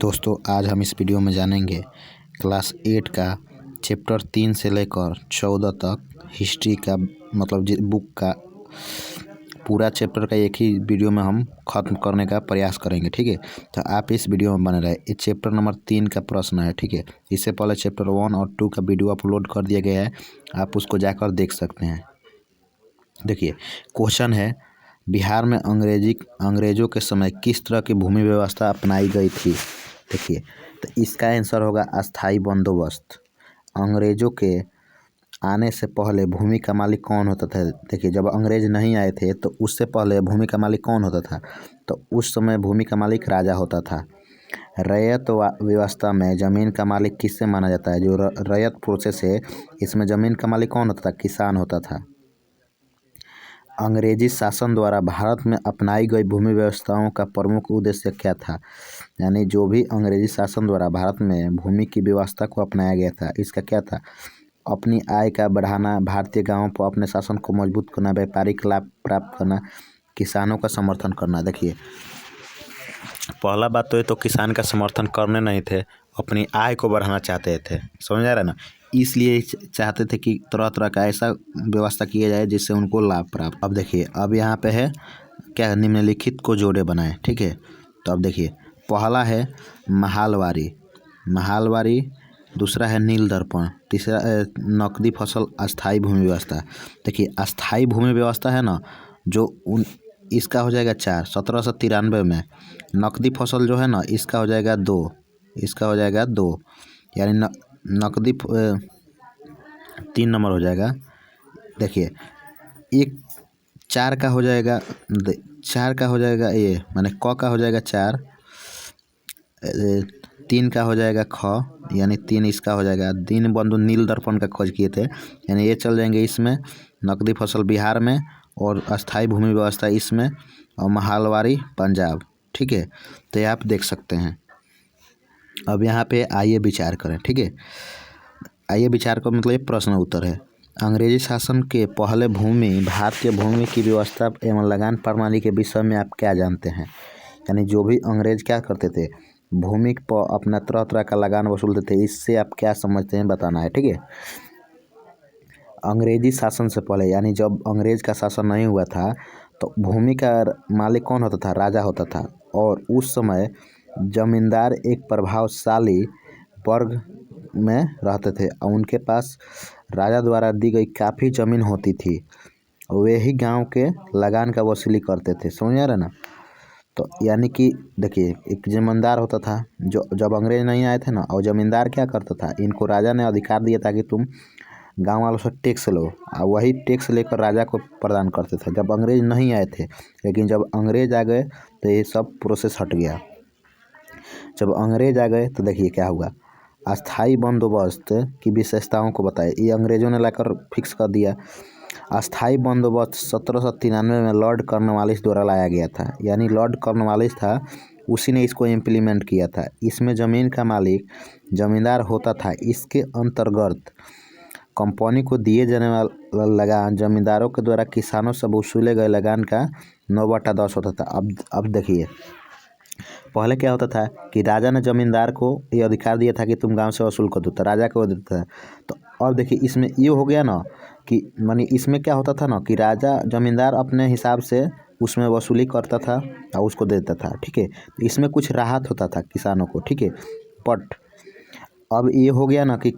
दोस्तों आज हम इस वीडियो में जानेंगे क्लास 8 का चैप्टर 3 से लेकर 14 तक हिस्ट्री का मतलब बुक का पूरा चैप्टर का एक ही वीडियो में हम ख़त्म करने का प्रयास करेंगे। ठीक है, तो आप इस वीडियो में बने रहे। ये चैप्टर नंबर 3 का प्रश्न है। ठीक है, इससे पहले चैप्टर 1 और 2 का वीडियो अपलोड कर दिया गया है, आप उसको जाकर देख सकते हैं। देखिए क्वेश्चन है, बिहार में अंग्रेजों के समय किस तरह की भूमि व्यवस्था अपनाई गई थी। देखिए तो इसका आंसर होगा अस्थाई बंदोबस्त। अंग्रेजों के आने से पहले भूमि का मालिक कौन होता था। देखिए जब अंग्रेज नहीं आए थे तो उससे पहले भूमि का मालिक कौन होता था, तो उस समय भूमि का मालिक राजा होता था। रैयत व्यवस्था में ज़मीन का मालिक किससे माना जाता है। जो रैयत प्रोसेस है इसमें ज़मीन का मालिक कौन होता था, किसान होता था। अंग्रेजी शासन द्वारा भारत में अपनाई गई भूमि व्यवस्थाओं का प्रमुख उद्देश्य क्या था। यानी जो भी अंग्रेजी शासन द्वारा भारत में भूमि की व्यवस्था को अपनाया गया था, इसका क्या था, अपनी आय का बढ़ाना, भारतीय गांवों पर अपने शासन को मजबूत करना, व्यापारिक लाभ प्राप्त करना, किसानों का समर्थन करना। देखिए पहला बात तो ये तो किसान का समर्थन करने नहीं थे, अपनी आय को बढ़ाना चाहते थे। समझ आ रहा है ना, इसलिए चाहते थे कि तरह तरह का ऐसा व्यवस्था किया जाए जिससे उनको लाभ प्राप्त। अब देखिए अब यहाँ पे है क्या, निम्नलिखित को जोड़े बनाए। ठीक है, तो अब देखिए पहला है महालवारी, दूसरा है नील दर्पण, तीसरा नकदी फसल अस्थाई भूमि व्यवस्था। देखिए अस्थाई भूमि व्यवस्था है ना, जो इसका हो जाएगा 4, 1793 में। नकदी फसल जो है ना, इसका हो जाएगा 2, यानी नकदी 3 नंबर हो जाएगा। देखिए 4 का हो जाएगा, ये माने क का हो जाएगा 4, 3 का हो जाएगा ख, यानी 3 इसका हो जाएगा। दीनबंधु नील दर्पण का खोज किए थे, यानी ये चल जाएंगे इसमें। नकदी फसल बिहार में और अस्थाई भूमि व्यवस्था इसमें, और महालवारी पंजाब। ठीक है, तो ये आप देख सकते हैं। अब यहाँ पे आइए विचार करें। ठीक है, आइए विचार का मतलब ये प्रश्न उत्तर है। अंग्रेजी शासन के पहले भारतीय भूमि की व्यवस्था एवं लगान प्रणाली के विषय में आप क्या जानते हैं। यानी जो भी अंग्रेज क्या करते थे, भूमि पर अपना तरह तरह का लगान वसूलते थे, इससे आप क्या समझते हैं बताना है। ठीक है, अंग्रेजी शासन से पहले यानी जब अंग्रेज का शासन नहीं हुआ था तो भूमि का मालिक कौन होता था, राजा होता था। और उस समय जमींदार एक प्रभावशाली वर्ग में रहते थे और उनके पास राजा द्वारा दी गई काफ़ी ज़मीन होती थी। वे ही गांव के लगान का वसूली करते थे। समझ आ रहा है ना, तो यानी कि देखिए एक जमींदार होता था, जो जब अंग्रेज नहीं आए थे ना, और जमींदार क्या करता था, इनको राजा ने अधिकार दिया था कि तुम गांव वालों से टैक्स लो, और वही टैक्स लेकर राजा को प्रदान करते थे जब अंग्रेज नहीं आए थे। लेकिन जब अंग्रेज आ गए तो ये सब प्रोसेस हट गया। जब अंग्रेज आ गए तो देखिए क्या हुआ, अस्थाई बंदोबस्त की विशेषताओं को बताए, ये अंग्रेजों ने लाकर फिक्स कर दिया। अस्थाई बंदोबस्त 1793 में लॉर्ड कॉर्नवालिस द्वारा लाया गया था। यानी लॉर्ड कॉर्नवालिस था, उसी ने इसको इम्प्लीमेंट किया था। इसमें ज़मीन का मालिक जमींदार होता था। इसके अंतर्गत कंपनी को दिए जाने वाला लगान जमींदारों के द्वारा किसानों से वसूले गए लगान का 9/10 होता था। अब देखिए पहले क्या होता था कि राजा ने जमींदार को ये अधिकार दिया था कि तुम गांव से वसूल कर दो, तो राजा को देता था। तो अब देखिए इसमें ये हो गया ना कि मानी इसमें क्या होता था ना कि राजा जमींदार अपने हिसाब से उसमें वसूली करता था और उसको देता था। ठीक है, तो इसमें कुछ राहत होता था किसानों को। ठीक है, बट अब ये हो गया ना कि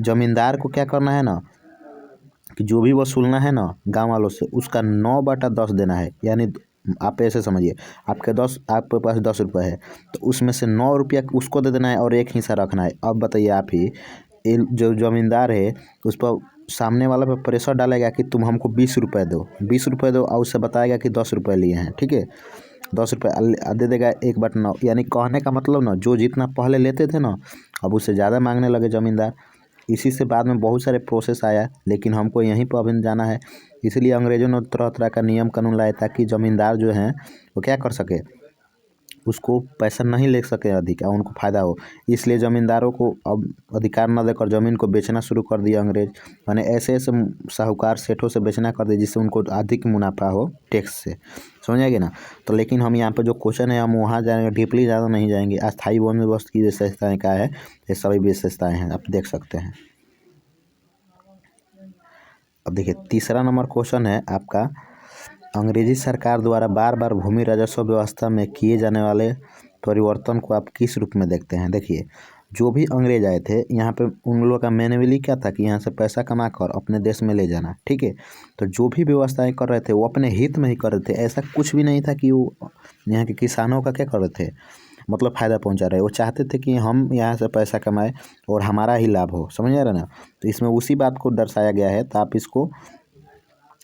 जमींदार को क्या करना है ना, कि जो भी वसूलना है ना गांव वालों से, उसका 9/10 देना है। यानी आप ऐसे समझिए, आपके पास 10 रुपये है, तो उसमें से 9 रुपया उसको दे देना है और एक हिस्सा रखना है। अब बताइए आप ही, जो जमींदार है उस पर सामने वाला पे प्रेशर डालेगा कि तुम हमको 20 रुपये दो, और उससे बताएगा कि 10 रुपये लिए हैं। ठीक है, 10 रुपये दे देगा 1/9। यानी कहने का मतलब ना, जो जितना पहले लेते थे ना, अब उससे ज़्यादा मांगने लगे जमींदार। इसी से बाद में बहुत सारे प्रोसेस आया, लेकिन हमको यहीं पर अभी जाना है। इसलिए अंग्रेजों ने तरह तरह का नियम कानून लाया ताकि ज़मींदार जो हैं वो क्या कर सके, उसको पैसा नहीं ले सके अधिक और उनको फ़ायदा हो, इसलिए ज़मींदारों को अब अधिकार न देकर ज़मीन को बेचना शुरू कर दिया अंग्रेज। माने ऐसे ऐसे साहूकार सेठों से बेचना कर दिया जिससे उनको अधिक मुनाफा हो टैक्स से, समझ आएगी ना। तो लेकिन हम यहाँ पर जो क्वेश्चन है हम वहाँ जाएंगे, डीपली ज़्यादा नहीं जाएंगे। अस्थायी बंदोबस्त की विशेषताएँ क्या है, ये सभी विशेषताएँ हैं, आप देख सकते हैं। अब देखिए तीसरा नंबर क्वेश्चन है आपका, अंग्रेजी सरकार द्वारा बार बार भूमि राजस्व व्यवस्था में किए जाने वाले परिवर्तन को आप किस रूप में देखते हैं। देखिए जो भी अंग्रेज आए थे यहाँ पे उन लोगों का मैन्युअली क्या था कि यहाँ से पैसा कमा कर अपने देश में ले जाना, ठीक है। तो जो भी व्यवस्थाएं कर रहे थे वो अपने हित में ही कर रहे थे, ऐसा कुछ भी नहीं था कि वो यहाँ के किसानों का क्या कर रहे थे, मतलब फ़ायदा पहुंचा रहे। वो चाहते थे कि हम यहाँ से पैसा कमाएं और हमारा ही लाभ हो, समझ आ रहा है ना। तो इसमें उसी बात को दर्शाया गया है, तो आप इसको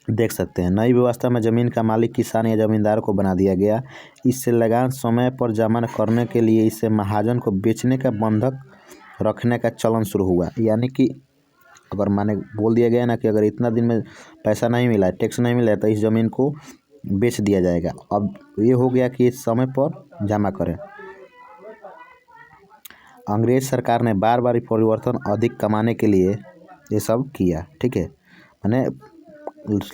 देख सकते हैं। नई व्यवस्था में ज़मीन का मालिक किसान या ज़मींदार को बना दिया गया। इससे लगान समय पर जमा करने के लिए इससे महाजन को बेचने का बंधक रखने का चलन शुरू हुआ। यानी कि अगर माने बोल दिया गया ना कि अगर इतना दिन में पैसा नहीं मिला, टैक्स नहीं मिला, तो इस ज़मीन को बेच दिया जाएगा। अब ये हो गया कि समय पर जमा करें। अंग्रेज सरकार ने बार बार परिवर्तन अधिक कमाने के लिए ये सब किया, ठीक है, माने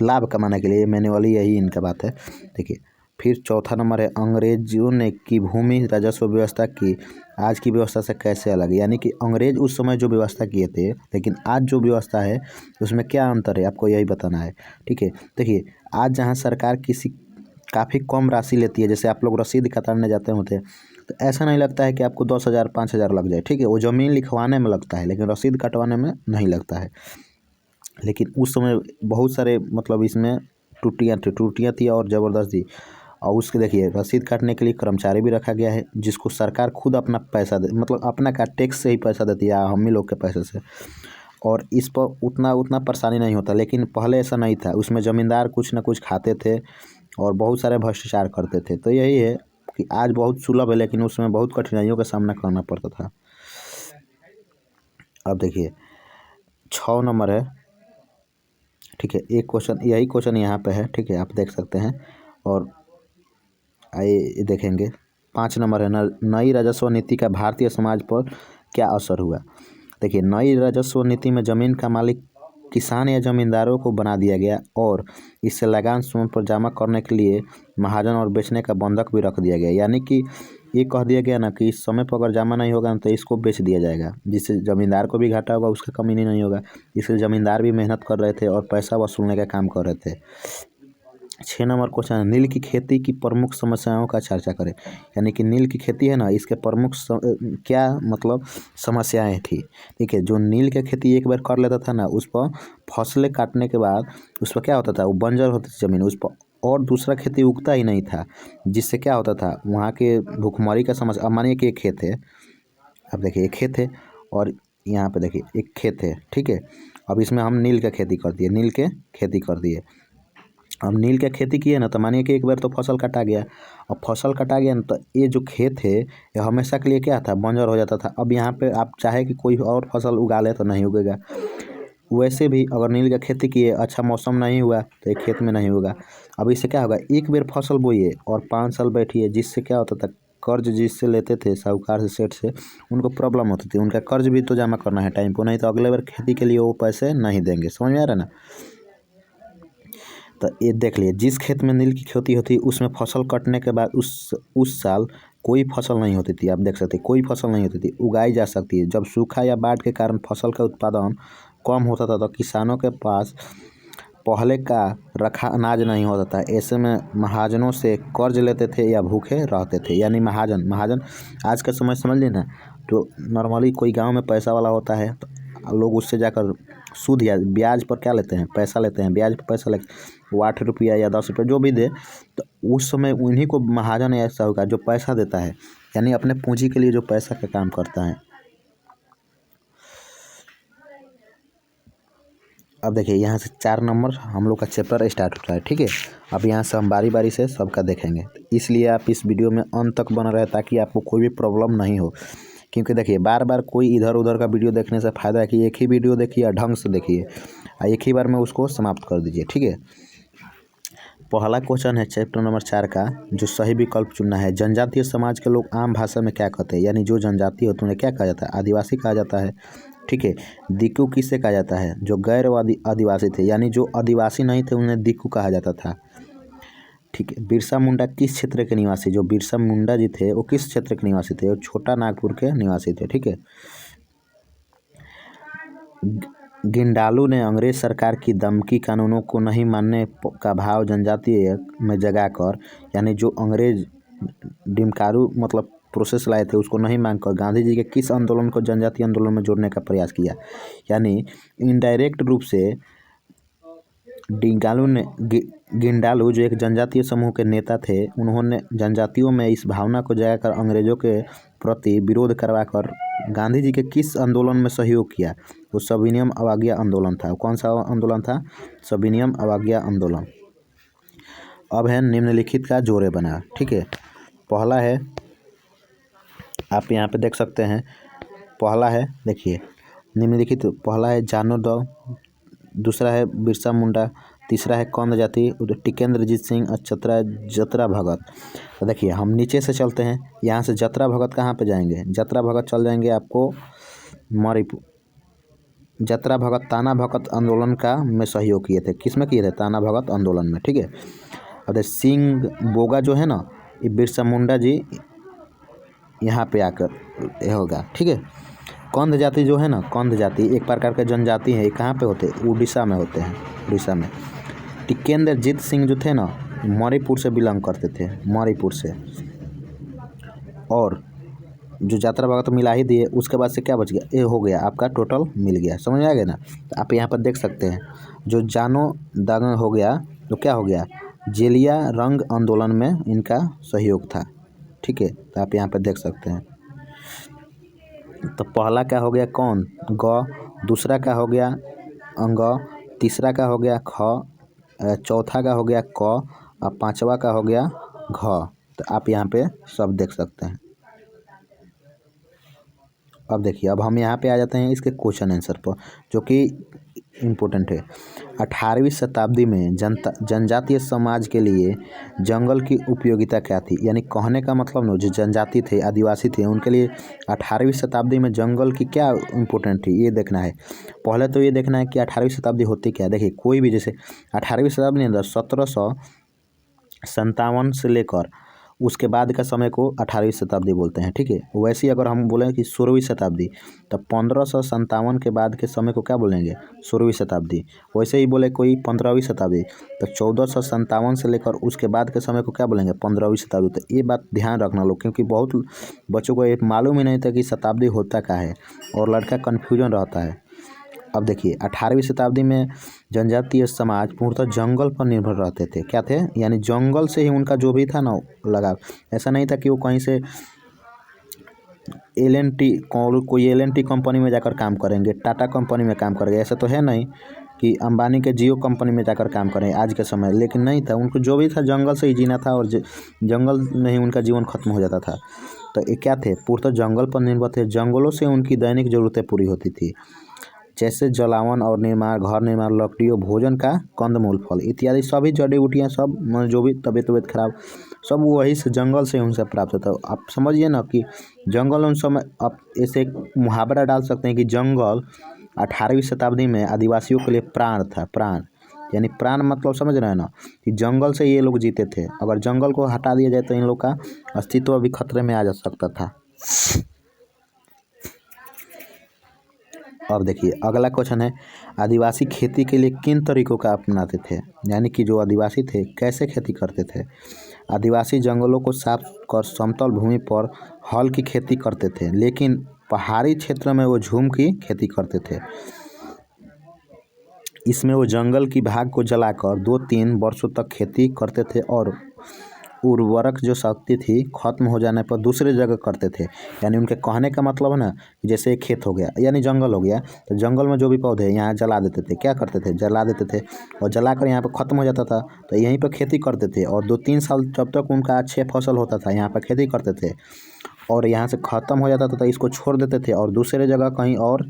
लाभ कमाने के लिए, मैन्युअली यही इनका बात है। देखिए फिर चौथा नंबर है, अंग्रेजों ने की भूमि राजस्व व्यवस्था की आज की व्यवस्था से कैसे अलग। यानी कि अंग्रेज उस समय जो व्यवस्था किए थे, लेकिन आज जो व्यवस्था है उसमें क्या अंतर है, आपको यही बताना है, ठीक है। देखिए आज जहाँ सरकार किसी काफ़ी कम राशि लेती है, जैसे आप लोग रसीद कटाने जाते होते हैं, तो ऐसा नहीं लगता है कि आपको 10,000 5,000 लग जाए, ठीक है। वो ज़मीन लिखवाने में लगता है लेकिन रसीद कटवाने में नहीं लगता है। लेकिन उस समय बहुत सारे मतलब इसमें टूटियाँ थी और ज़बरदस्त थी। और उसके देखिए रसीद काटने के लिए कर्मचारी भी रखा गया है जिसको सरकार खुद अपना पैसा दे, मतलब अपना का टैक्स से ही पैसा देती है, हम ही लोग के पैसे से। और इस पर उतना परेशानी नहीं होता, लेकिन पहले ऐसा नहीं था। उसमें ज़मींदार कुछ ना कुछ खाते थे और बहुत सारे भ्रष्टाचार करते थे। तो यही है कि आज बहुत सुलभ है लेकिन उसमें बहुत कठिनाइयों का सामना करना पड़ता था। अब देखिए 6 नंबर है, ठीक है, एक क्वेश्चन यही क्वेश्चन यहाँ पे है, ठीक है, आप देख सकते हैं। और आइए देखेंगे 5 नंबर है, नई राजस्व नीति का भारतीय समाज पर क्या असर हुआ। देखिए नई राजस्व नीति में ज़मीन का मालिक किसान या ज़मींदारों को बना दिया गया और इससे लगान समय पर जमा करने के लिए महाजन और बेचने का बंधक भी रख दिया गया। यानी कि ये कह दिया गया ना कि इस समय पर अगर जमा नहीं होगा तो इसको बेच दिया जाएगा, जिससे ज़मींदार को भी घाटा होगा, उसका कमी नहीं होगा। इसलिए ज़मींदार भी मेहनत कर रहे थे और पैसा वसूलने का काम कर रहे थे। 6 नंबर क्वेश्चन है, नील की खेती की प्रमुख समस्याओं का चर्चा करें। यानी कि नील की खेती है ना, इसके प्रमुख क्या मतलब समस्याएं थी। ठीक है, जो नील की खेती एक बार कर लेता था ना, उस पर फसलें काटने के बाद उस पर क्या होता था, वो बंजर होती थी ज़मीन, उस पर और दूसरा खेती उगता ही नहीं था। जिससे क्या होता था, वहाँ के भूखमरी का समस्या। अब मानिए कि एक खेत है, अब देखिए एक खेत है और यहाँ पे देखिए एक खेत है, ठीक है। अब इसमें हम नील का खेती कर दिए, नील के खेती कर दिए। अब नील का खेती किए ना, तो मानिए कि एक बार तो फसल कटा गया। अब फसल कटा गया ना, तो ये जो खेत है ये हमेशा के लिए क्या था, बंजर हो जाता था। अब यहाँ पे आप चाहे कि कोई और फसल उगा ले तो नहीं उगेगा। वैसे भी अगर नील का खेती किए, अच्छा मौसम नहीं हुआ तो एक खेत में नहीं होगा। अब इससे क्या होगा, एक बार फसल बोइए और 5 साल बैठिए, जिससे क्या होता था, कर्ज जिससे लेते थे साहूकार से, सेठ से, उनको प्रॉब्लम होती थी। उनका कर्ज भी तो जमा करना है टाइम पर, नहीं तो अगले बार खेती के लिए वो पैसे नहीं देंगे। समझ में आ रहा है ना। तो ये देख लिए, जिस खेत में नील की खेती होती उसमें फसल कटने के बाद उस साल कोई फसल नहीं होती थी। आप देख सकते कोई फसल नहीं होती थी, उगाई जा सकती है। जब सूखा या बाढ़ के कारण फसल का उत्पादन कम होता था तो किसानों के पास पहले का रखा अनाज नहीं होता था। ऐसे में महाजनों से कर्ज लेते थे या भूखे रहते थे। यानी महाजन आज का समय समझ लेना, तो नॉर्मली कोई गांव में पैसा वाला होता है तो लोग उससे जाकर सूद या ब्याज पर क्या लेते हैं, पैसा लेते हैं। ब्याज पर पैसा लेते, वो 8 रुपया या 10 रुपया जो भी दे, तो उस समय उन्हीं को महाजन या साहूकार जो पैसा देता है, यानी अपने पूंजी के लिए जो पैसा का काम करता है। अब देखिए यहाँ से 4 नंबर हम लोग का चैप्टर स्टार्ट होता है, ठीक है। अब यहाँ से हम बारी बारी से सबका देखेंगे, इसलिए आप इस वीडियो में अंत तक बना रहे ताकि आपको कोई भी प्रॉब्लम नहीं हो। क्योंकि देखिए बार बार कोई इधर उधर का वीडियो देखने से फ़ायदा है कि एक ही वीडियो देखिए और ढंग से देखिए, एक ही बार में उसको समाप्त कर दीजिए, ठीक है। पहला क्वेश्चन है चैप्टर नंबर 4 का, जो सही विकल्प चुनना है। जनजातीय समाज के लोग आम भाषा में क्या कहते हैं, यानी जो जनजाति होते हैं उन्हें क्या कहा जाता है, आदिवासी कहा जाता है। ठीक है। दिक्कू किसे कहा जाता है, जो गैर आदिवासी थे, यानी जो आदिवासी नहीं थे उन्हें दिक्कू कहा जाता था। ठीक है। बिरसा मुंडा किस क्षेत्र के निवासी, जो बिरसा मुंडा जी थे वो किस क्षेत्र के निवासी थे, वो छोटा नागपुर के निवासी थे। ठीक है। गिंडालू ने अंग्रेज सरकार की दमकी कानूनों को नहीं मानने का भाव जनजातीय में जगाकर, यानी जो अंग्रेज डिमकारू मतलब प्रोसेस लाए थे उसको नहीं मानकर गांधी जी के किस आंदोलन को जनजातीय आंदोलन में जोड़ने का प्रयास किया, यानी इनडायरेक्ट रूप से गिंडालू जो एक जनजातीय समूह के नेता थे, उन्होंने जनजातियों में इस भावना को जगाकर अंग्रेजों के प्रति विरोध करवाकर गांधी जी के किस आंदोलन में सहयोग किया, वो सविनियम अवज्ञा आंदोलन था। कौन सा आंदोलन था, सविनियम अवज्ञा आंदोलन। अब है निम्नलिखित का जोड़े बना। ठीक है। पहला है, आप यहाँ पे देख सकते हैं, पहला है देखिए निम्नलिखित, पहला है जानो दो, दूसरा है बिरसा मुंडा, तीसरा है कौंद जाति, टिकेंद्रजीत सिंह और चौथा जतरा भगत। तो देखिए हम नीचे से चलते हैं, यहाँ से जतरा भगत कहाँ पे जाएंगे, जतरा भगत चल जाएंगे आपको मणिपुर। जतरा भगत ताना भगत आंदोलन का में सहयोग किए थे, किस में किए थे, ताना भगत आंदोलन में। ठीक है। अब सिंह बोगा जो है ना, ये बिरसा मुंडा जी यहाँ पे आकर होगा। ठीक है। कौंद जाति जो है ना, कौंद जाति एक प्रकार के जनजाति है, कहाँ पे होते हैं, उड़ीसा में होते हैं, उड़ीसा में। टिकेंद्रजीत सिंह जो थे ना, मणिपुर से बिलोंग करते थे, मणिपुर से। और जो यात्रा भगत मिला ही दिए, उसके बाद से क्या बच गया, ये हो गया आपका टोटल मिल गया, समझ में आ गया ना। तो आप यहाँ पर देख सकते हैं जो जानो दांग हो गया, तो क्या हो गया, जेलिया रंग आंदोलन में इनका सहयोग था। ठीक है। तो आप यहाँ पर देख सकते हैं। तो पहला क्या हो गया, कौन, ग, दूसरा का हो गया अंग, तीसरा का हो गया ख, चौथा का हो गया क, और पांचवा का हो गया घ। तो आप यहाँ पे सब देख सकते हैं। अब देखिए, अब हम यहाँ पे आ जाते हैं इसके क्वेश्चन आंसर पर, जो कि इम्पोर्टेंट है। 18वीं शताब्दी में जनजातीय समाज के लिए जंगल की उपयोगिता क्या थी, यानी कहने का मतलब ना, जो जनजाति थे, आदिवासी थे, उनके लिए 18वीं शताब्दी में जंगल की क्या इम्पोर्टेंट थी, ये देखना है। पहले तो ये देखना है कि 18वीं शताब्दी होती क्या। देखिए कोई भी, जैसे 18वीं शताब्दी के अंदर 1757 से लेकर उसके बाद का समय को 18वीं शताब्दी बोलते हैं। ठीक है। वैसे ही अगर हम बोलें कि 16वीं शताब्दी, तब 1557 के बाद के समय को क्या बोलेंगे, 16वीं शताब्दी। वैसे ही बोले कोई 15वीं शताब्दी, तो 1457 से लेकर उसके बाद के समय को क्या बोलेंगे, 15वीं शताब्दी। तो ये बात ध्यान रखना लोग, क्योंकि बहुत बच्चों को ये मालूम ही नहीं था कि शताब्दी होता क्या है, और लड़का कन्फ्यूजन रहता है। अब देखिए 18वीं शताब्दी में जनजातीय समाज पूर्णतः जंगल पर निर्भर रहते थे। क्या थे, यानी जंगल से ही उनका जो भी था ना लगाव। ऐसा नहीं था कि वो कहीं से LNT कोई LNT कंपनी में जाकर काम करेंगे, टाटा कंपनी में काम करेंगे, ऐसा तो है नहीं कि अंबानी के जियो कंपनी में जाकर काम करें आज के समय। लेकिन नहीं था, उनको जो भी था जंगल से ही जीना था, और जंगल में ही उनका जीवन खत्म हो जाता था। तो ये क्या थे, पूर्णतः जंगल पर निर्भर थे। जंगलों से उनकी दैनिक जरूरतें पूरी होती थी, जैसे जलावन और निर्माण, घर निर्माण, लकड़ियों, भोजन का कंदमूल, फल इत्यादि सभी जड़ी बूटियाँ, सब जो भी तबीयत खराब, सब वही से जंगल से उनसे प्राप्त होता है। आप समझिए ना कि जंगल उन समय, आप ऐसे एक मुहावरा डाल सकते हैं कि जंगल 18वीं शताब्दी में आदिवासियों के लिए प्राण था। प्राण यानी प्राण मतलब समझ रहे हैं ना, कि जंगल से ये लोग जीते थे। अगर जंगल को हटा दिया जाए तो इन लोग का अस्तित्व अभी खतरे में आ जा सकता था। अब देखिए अगला क्वेश्चन है, आदिवासी खेती के लिए किन तरीकों का अपनाते थे, यानी कि जो आदिवासी थे कैसे खेती करते थे। आदिवासी जंगलों को साफ कर समतल भूमि पर हल की खेती करते थे, लेकिन पहाड़ी क्षेत्र में वो झूम की खेती करते थे। इसमें वो जंगल की भाग को जलाकर 2-3 वर्षों तक खेती करते थे, और उर्वरक जो शक्ति थी खत्म हो जाने पर दूसरे जगह करते थे। यानी उनके कहने का मतलब है ना, जैसे एक खेत हो गया यानी जंगल हो गया, तो जंगल में जो भी पौधे यहाँ जला देते थे। क्या करते थे, जला देते थे, और जलाकर यहाँ पर ख़त्म हो जाता था, तो यहीं पर खेती करते थे। और 2-3 साल जब तक उनका अच्छे फसल होता था यहाँ पर खेती करते थे, और यहाँ से ख़त्म हो जाता था तो इसको छोड़ देते थे और दूसरे जगह कहीं और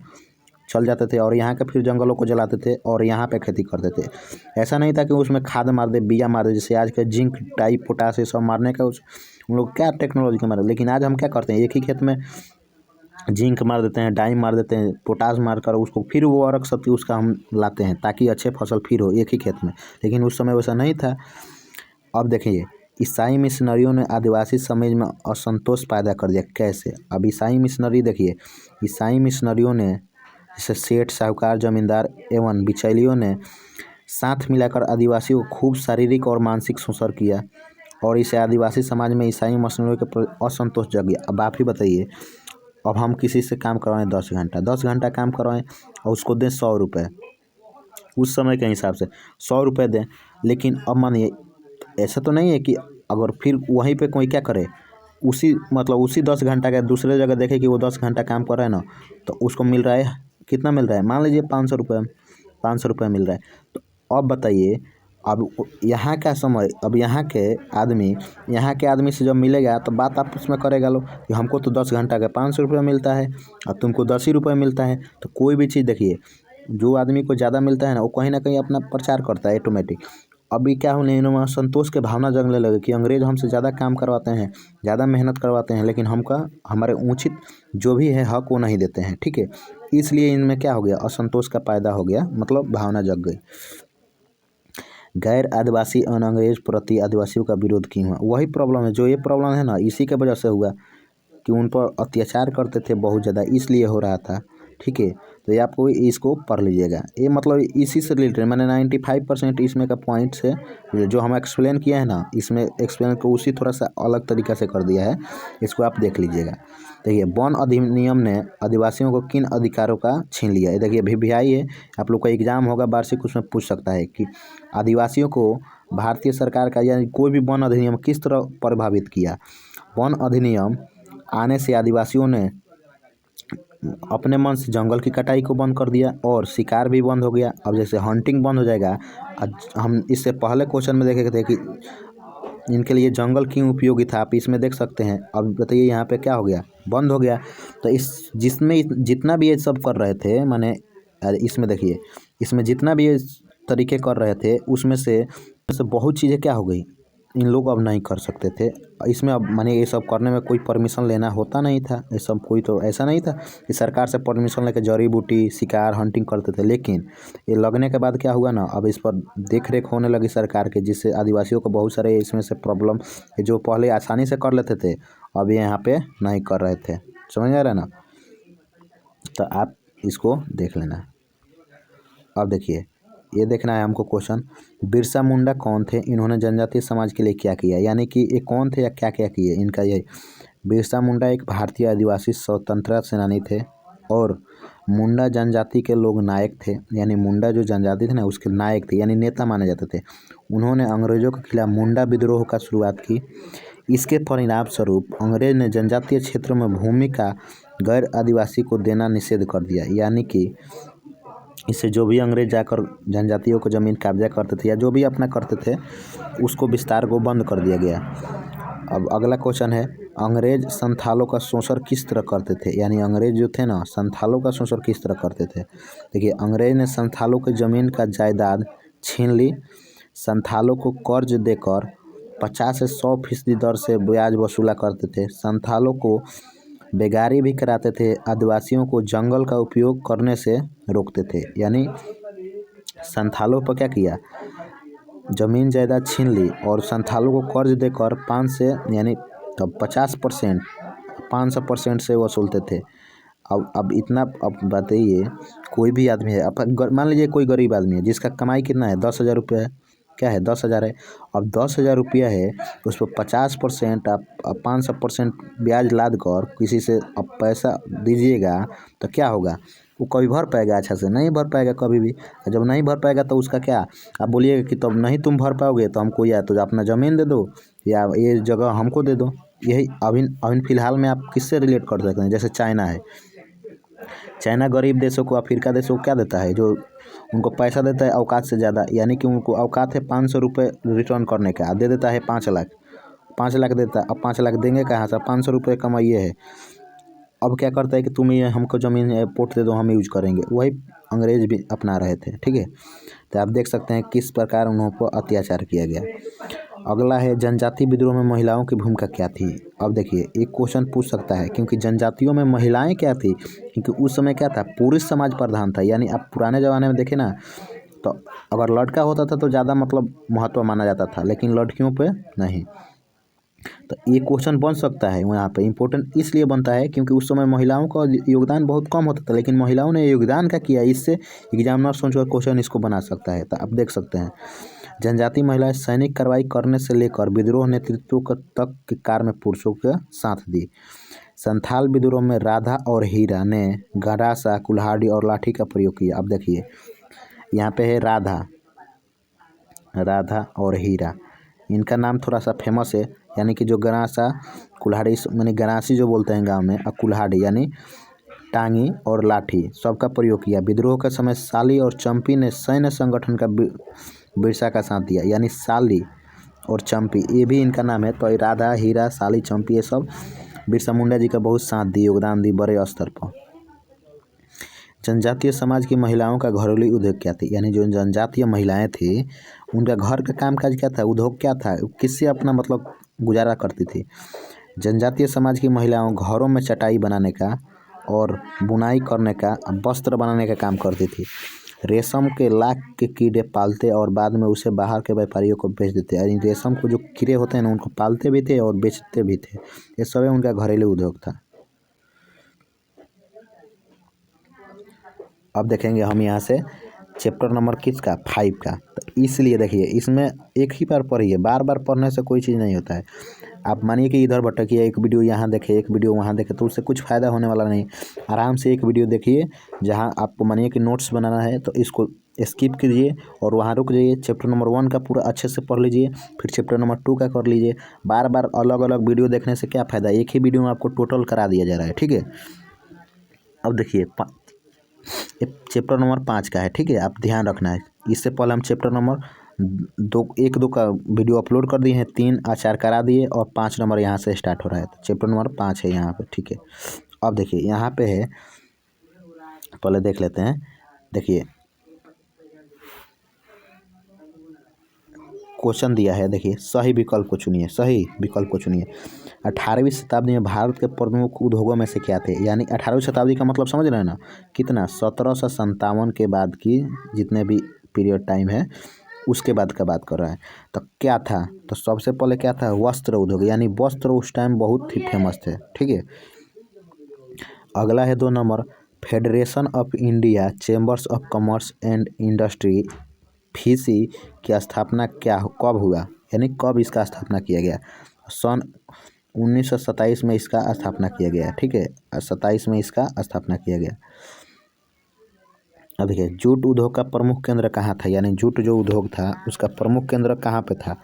चल जाते थे और यहाँ के फिर जंगलों को जलाते थे और यहाँ पे खेती करते थे। ऐसा नहीं था कि उसमें खाद मार दे, बिया मार दे, जैसे आज के जिंक, टाई, पोटास ये सब मारने का उन लोग क्या टेक्नोलॉजी के मारे। लेकिन आज हम क्या करते हैं, एक ही खेत में जिंक मार देते हैं, डाई मार देते हैं, पोटास मार कर उसको फिर वो उर्वरक शक्ति उसका हम लाते हैं ताकि अच्छे फसल फिर हो एक ही खेत में। लेकिन उस समय वैसा नहीं था। अब देखिए, ईसाई मिशनरियों ने आदिवासी समाज में असंतोष पैदा कर दिया। कैसे? अब ईसाई मिशनरी देखिए, ईसाई मिशनरियों ने जैसे सेठ, साहूकार, जमींदार एवं बिचौलियों ने साथ मिलाकर आदिवासियों को खूब शारीरिक और मानसिक शोषण किया और इसे आदिवासी समाज में ईसाई मिशनरियों के प्रति असंतोष जग गया। अब आप ही बताइए, अब हम किसी से काम करवाएं 10 घंटा काम करवाएं और उसको दें 100 रुपये, उस समय के हिसाब से 100 रुपये दें। लेकिन अब मानिए ऐसा तो नहीं है कि अगर फिर वहीं पे कोई क्या करे, उसी 10 घंटा का दूसरे जगह देखे कि वो 10 घंटा काम कर रहा है ना, तो उसको मिल रहा है, कितना मिल रहा है, मान लीजिए 500 रुपये, 500 रुपये मिल रहा है। तो अब बताइए, अब यहाँ का समय, अब यहाँ के आदमी से जब मिलेगा तो बात आपस में करेगा लोग कि हमको तो 10 घंटा का 500 रुपये मिलता है और तुमको 10 ही रुपये मिलता है। तो कोई भी चीज़ देखिए, जो आदमी को ज़्यादा मिलता है ना, वो कहीं ना कहीं अपना प्रचार करता है ऑटोमेटिक। अभी क्या होने इन्होंने संतोष के भावना जगने लगे कि अंग्रेज हमसे ज़्यादा काम करवाते हैं, ज़्यादा मेहनत करवाते हैं, लेकिन हमारे उचित जो भी है हक वो नहीं देते हैं। ठीक है, इसलिए इनमें क्या हो गया, असंतोष का पैदा हो गया, मतलब भावना जग गई। गैर आदिवासी और अंग्रेज प्रति आदिवासियों का विरोध क्यों हुआ? वही प्रॉब्लम है, जो ये प्रॉब्लम है ना, इसी के वजह से हुआ कि उन पर अत्याचार करते थे बहुत ज़्यादा, इसलिए हो रहा था। ठीक है, तो ये आपको इसको पढ़ लीजिएगा, ये मतलब इसी से रिलेटेड मैंने 95% इसमें का पॉइंट से जो हम एक्सप्लेन किया है ना, इसमें एक्सप्लेन को उसी थोड़ा सा अलग तरीक़े से कर दिया है, इसको आप देख लीजिएगा। देखिए, वन अधिनियम ने आदिवासियों को किन अधिकारों का छीन लिया है। देखिए VVI है, आप लोग का एग्जाम होगा वार्षिक, उसमें पूछ सकता है कि आदिवासियों को भारतीय सरकार का यानी कोई भी वन अधिनियम किस तरह प्रभावित किया। वन अधिनियम आने से आदिवासियों ने अपने मन से जंगल की कटाई को बंद कर दिया और शिकार भी बंद हो गया। अब जैसे हंटिंग बंद हो जाएगा, हम इससे पहले क्वेश्चन में देखे थे कि इनके लिए जंगल क्यों उपयोगी था, आप इसमें देख सकते हैं। अब बताइए यहाँ पे क्या हो गया, बंद हो गया। तो जिसमें जितना भी ये सब कर रहे थे, माने इसमें देखिए, इसमें जितना भी ये तरीके कर रहे थे उसमें से बहुत चीज़ें क्या हो गई, इन लोग अब नहीं कर सकते थे। इसमें अब माने ये सब करने में कोई परमिशन लेना होता नहीं था, ये सब कोई तो ऐसा नहीं था कि सरकार से परमिशन लेकर जड़ी बूटी शिकार हंटिंग करते थे। लेकिन ये लगने के बाद क्या हुआ ना, अब इस पर देख रेख होने लगी सरकार के, जिससे आदिवासियों को बहुत सारे इसमें से प्रॉब्लम, जो पहले आसानी से कर लेते थे अब यहाँ पे नहीं कर रहे थे। समझ आ रहा है ना? तो आप इसको देख लेना। अब देखिए, ये देखना है हमको क्वेश्चन, बिरसा मुंडा कौन थे, इन्होंने जनजातीय समाज के लिए क्या किया, यानी कि ये कौन थे या क्या क्या किए इनका। ये बिरसा मुंडा एक भारतीय आदिवासी स्वतंत्रता सेनानी थे और मुंडा जनजाति के लोग नायक थे, यानी मुंडा जो जनजाति थे ना उसके नायक थे, यानी नेता माने जाते थे। उन्होंने अंग्रेजों के खिलाफ मुंडा विद्रोह का शुरुआत की। इसके परिणाम स्वरूप अंग्रेज ने जनजातीय क्षेत्रों में भूमि का गैर आदिवासी को देना निषेध कर दिया, यानी कि इससे जो भी अंग्रेज जाकर जनजातियों को ज़मीन कब्जा करते थे या जो भी अपना करते थे, उसको विस्तार को बंद कर दिया गया। अब अगला क्वेश्चन है, अंग्रेज संथालों का शोषण किस तरह करते थे, यानी अंग्रेज जो थे ना संथालों का शोषण किस तरह करते थे। देखिए, अंग्रेज ने संथालों की ज़मीन का जायदाद छीन ली, संथालों को कर्ज देकर 50 से 100% दर से ब्याज वसूला करते थे, संथालों को बेगारी भी कराते थे, आदिवासियों को जंगल का उपयोग करने से रोकते थे। यानी संथालों पर क्या किया, ज़मीन जायदाद छीन ली और संथालों को कर्ज देकर 5 से यानी तब 50% 500% से वसूलते थे। अब इतना, अब बताइए कोई भी आदमी है, अब मान लीजिए कोई गरीब आदमी है जिसका कमाई कितना है, 10,000 रुपये है, क्या है 10,000 है। अब 10,000 रुपया है, उस पर 50% आप 500% ब्याज लाद कर किसी से अब पैसा दीजिएगा तो क्या होगा, वो कभी भर पाएगा, अच्छा से नहीं भर पाएगा कभी भी। जब नहीं भर पाएगा तो उसका क्या, आप बोलिएगा कि तब नहीं तुम भर पाओगे तो हमको या तो अपना ज़मीन दे दो या ये जगह हमको दे दो। यही अभी फ़िलहाल में आप किससे रिलेट कर सकते हैं, जैसे चाइना है, चाइना गरीब देशों को, अफ्रीका देशों को क्या देता है, जो उनको पैसा देता है औकात से ज़्यादा, यानी कि उनको औकात है 500 रुपये रिटर्न करने का, दे देता है 5 लाख, 5 लाख देता है। अब 5 लाख देंगे कहाँ से, 500 रुपये कमाइए है। अब क्या करता है कि तुम ये हमको ज़मीन पोर्ट दे दो, हम यूज करेंगे, वही अंग्रेज भी अपना रहे थे। ठीक है, तो आप देख सकते हैं किस प्रकार उन पर अत्याचार किया गया। अगला है जनजाति विद्रोह में महिलाओं की भूमिका क्या थी। अब देखिए एक क्वेश्चन पूछ सकता है, क्योंकि जनजातियों में महिलाएं क्या थी, क्योंकि उस समय क्या था, पुरुष समाज प्रधान था। यानी आप पुराने ज़माने में देखें ना, तो अगर लड़का होता था तो ज़्यादा मतलब महत्व माना जाता था, लेकिन लड़कियों पे नहीं। तो ये क्वेश्चन बन सकता है यहाँ पे, इम्पोर्टेंट इसलिए बनता है क्योंकि उस समय महिलाओं का योगदान बहुत कम होता था, लेकिन महिलाओं ने योगदान क्या किया, इससे एग्जामिनर सोचकर क्वेश्चन इसको बना सकता है। तो आप देख सकते हैं जनजातीय महिलाएं सैनिक कार्रवाई करने से लेकर विद्रोह नेतृत्व तक के कार्य में पुरुषों का साथ दी। संथाल विद्रोह में राधा और हीरा ने गडासा, कुल्हाड़ी और लाठी का प्रयोग किया। अब देखिए यहाँ पे है राधा और हीरा, इनका नाम थोड़ा सा फेमस है। यानी कि जो गणासा कुल्हाड़ी यानी गणासी जो बोलते हैं गांव में, और कुल्हाड़ी यानी टांगी और लाठी सबका प्रयोग किया। विद्रोह के समय साली और चंपी ने सैन्य संगठन का बिरसा का साथ दिया। यानी साली और चंपी ये भी इनका नाम है। तो राधा, हीरा, साली, चंपी ये सब बिरसा मुंडा जी का बहुत साथ दी, योगदान दी बड़े स्तर पर। जनजातीय समाज की महिलाओं का घरेलू उद्योग क्या थी। यानी जो जनजातीय महिलाएं थी उनका घर का कामकाज क्या था, उद्योग क्या था, किससे अपना मतलब गुजारा करती थी। जनजातीय समाज की महिलाओं घरों में चटाई बनाने का और बुनाई करने का, वस्त्र बनाने का काम करती थी। रेशम के लाख के कीड़े पालते और बाद में उसे बाहर के व्यापारियों को बेच देते। यानी रेशम को जो कीड़े होते हैं ना, उनको पालते भी थे और बेचते भी थे। ये सब उनका घरेलू उद्योग था। अब देखेंगे हम यहाँ से चैप्टर नंबर किसका, 5 का। तो इसलिए देखिए इसमें एक ही बार पढ़िए, बार बार पढ़ने से कोई चीज़ नहीं होता है। आप मानिए कि इधर भटकिए, एक वीडियो यहाँ देखें, एक वीडियो वहाँ देखें, तो उससे कुछ फ़ायदा होने वाला नहीं। आराम से एक वीडियो देखिए, जहाँ आपको मानिए कि नोट्स बनाना है तो इसको स्किप कीजिए और वहाँ रुक जाइए। चैप्टर नंबर 1 का पूरा अच्छे से पढ़ लीजिए, फिर चैप्टर नंबर 2 का कर लीजिए। बार बार अलग अलग वीडियो देखने से क्या फ़ायदा, एक ही वीडियो में आपको टोटल करा दिया जा रहा है। ठीक है, अब देखिए चैप्टर नंबर 5 का है। ठीक है, आप ध्यान रखना है। इससे पहले हम चैप्टर नंबर 1-2 का वीडियो अपलोड कर दिए हैं, 3 आचार करा दिए और 5 नंबर यहाँ से स्टार्ट हो रहा है। तो चैप्टर नंबर 5 है यहाँ पे। ठीक है, अब देखिए यहाँ पे है, पहले देख लेते हैं। देखिए क्वेश्चन दिया है, देखिए सही विकल्प को चुनिए, सही विकल्प को चुनिए। 18वीं शताब्दी में भारत के प्रमुख उद्योगों में से क्या थे। यानी 18वीं शताब्दी का मतलब समझ रहे हैं ना, कितना 1757 के बाद की जितने भी पीरियड टाइम है उसके बाद का बात कर रहा है। तो क्या था, तो सबसे पहले क्या था, वस्त्र उद्योग। यानी वस्त्र उस टाइम बहुत ही फेमस थे। ठीक है, अगला है 2 नंबर, federation of India chambers of commerce and industry FICCI की स्थापना कब हुआ। यानी कब इसका स्थापना किया गया। सन 1927 में इसका स्थापना किया गया। ठीक है, 27 में इसका स्थापना किया गया। अब देखिए जूट उद्योग का प्रमुख केंद्र कहाँ था। यानी जूट जो उद्योग था उसका प्रमुख केंद्र कहाँ पे था,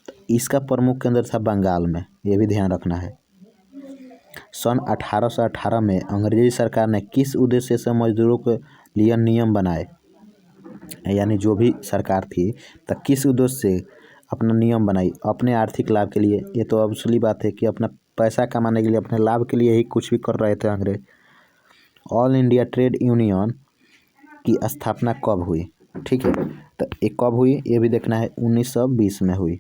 तो इसका प्रमुख केंद्र था बंगाल में। ये भी ध्यान रखना है। सन 1818 में अंग्रेजी सरकार ने किस उद्देश्य से मजदूरों के लिए नियम बनाए। यानी जो भी सरकार थी तो किस उद्देश्य से अपना नियम बनाई, अपने आर्थिक लाभ के लिए। ये तो अब असली बात है कि अपना पैसा कमाने के लिए, अपने लाभ के लिए ही कुछ भी कर रहे थे अंग्रेज। ऑल इंडिया ट्रेड यूनियन की स्थापना कब हुई। ठीक है, तो ये कब हुई ये भी देखना है, 1920 में हुई।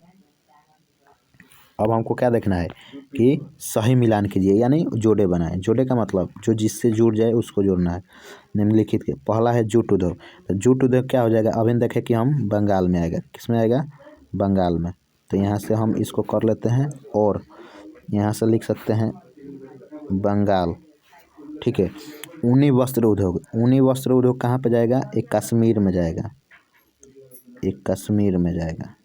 अब हमको क्या देखना है कि सही मिलान कीजिए, यानी जोड़े बनाए। जोड़े का मतलब जो जिससे जुड़ जाए उसको जोड़ना है। निम्नलिखित के पहला है जूट उद्योग। तो जूट उद्योग क्या हो जाएगा, अभी देखें कि हम बंगाल में आएगा, किस में आएगा, बंगाल में। तो यहाँ से हम इसको कर लेते हैं और यहाँ से लिख सकते हैं बंगाल। ठीक है, ऊनी वस्त्र उद्योग। ऊनी वस्त्र उद्योग कहाँ पे जाएगा, एक कश्मीर में जाएगा, एक कश्मीर में जाएगा।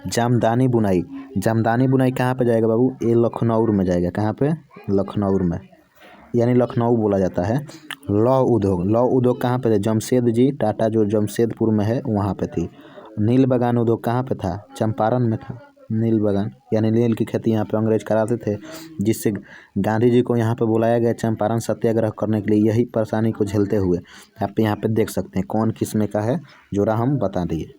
जामदानी बुनाई। जामदानी बुनाई कहाँ पे जाएगा बाबू, ये लखनऊ में जाएगा। कहाँ पे, लखनऊ में, यानी लखनऊ बोला जाता है। लौह उद्योग। लौह उद्योग कहाँ पे थे, जमशेद टाटा जो जमशेदपुर में है वहाँ पे थी। नील बागान उद्योग कहाँ पे था, चंपारण में था। नील बागान यानी नील की खेती यहाँ पे अंग्रेज कराते थे, जिससे गांधी जी को यहाँ पे बुलाया गया चंपारण सत्याग्रह करने के लिए, यही परेशानी को झेलते हुए। आप यहाँ पे देख सकते हैं कौन किस्म का है, जोड़ा हम बता दिए।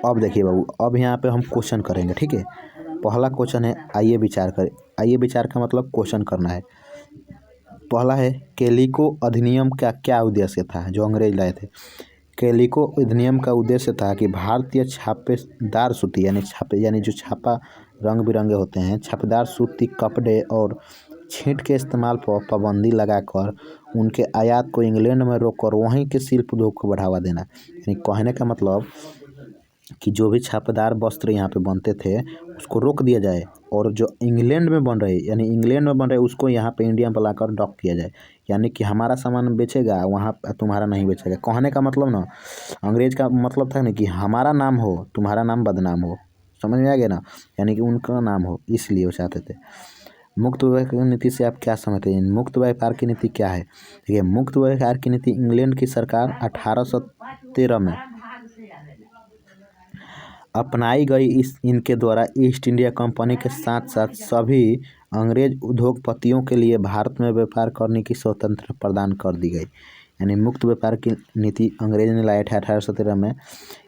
अब देखिए बाबू, अब यहाँ पे हम क्वेश्चन करेंगे। ठीक है, पहला क्वेश्चन है, आइए विचार करें। आइए विचार का मतलब क्वेश्चन करना है। पहला है, कैलिको अधिनियम का क्या उद्देश्य था जो अंग्रेज लाए थे। कैलिको अधिनियम का उद्देश्य था कि भारतीय छापेदार सूती यानी जो छापा रंग बिरंगे होते हैं, छापेदार सूती कपड़े और छींट के इस्तेमाल पर पाबंदी लगाकर उनके आयात को इंग्लैंड में रोककर वहीं के शिल्प उद्योग को बढ़ावा देना। यानी कहने का मतलब कि जो भी छापेदार वस्त्र यहाँ पे बनते थे उसको रोक दिया जाए, और जो इंग्लैंड में बन रहे उसको यहाँ पे इंडिया में लाकर डॉक किया जाए। यानी कि हमारा सामान बेचेगा वहाँ तुम्हारा नहीं बेचेगा। कहने का मतलब ना, अंग्रेज का मतलब था ना कि हमारा नाम हो, तुम्हारा नाम बदनाम हो। समझ में आ गया ना, यानी कि उनका नाम हो, इसलिए वो चाहते थे। मुक्त व्यापार की नीति से आप क्या समझते हैं। मुक्त व्यापार की नीति क्या है। देखिए, मुक्त व्यापार की नीति इंग्लैंड की सरकार 1813 में अपनाई गई। इनके द्वारा ईस्ट इंडिया कंपनी के साथ साथ सभी अंग्रेज उद्योगपतियों के लिए भारत में व्यापार करने की स्वतंत्रता प्रदान कर दी गई। यानी मुक्त व्यापार की नीति अंग्रेज ने लाया था 1813 में।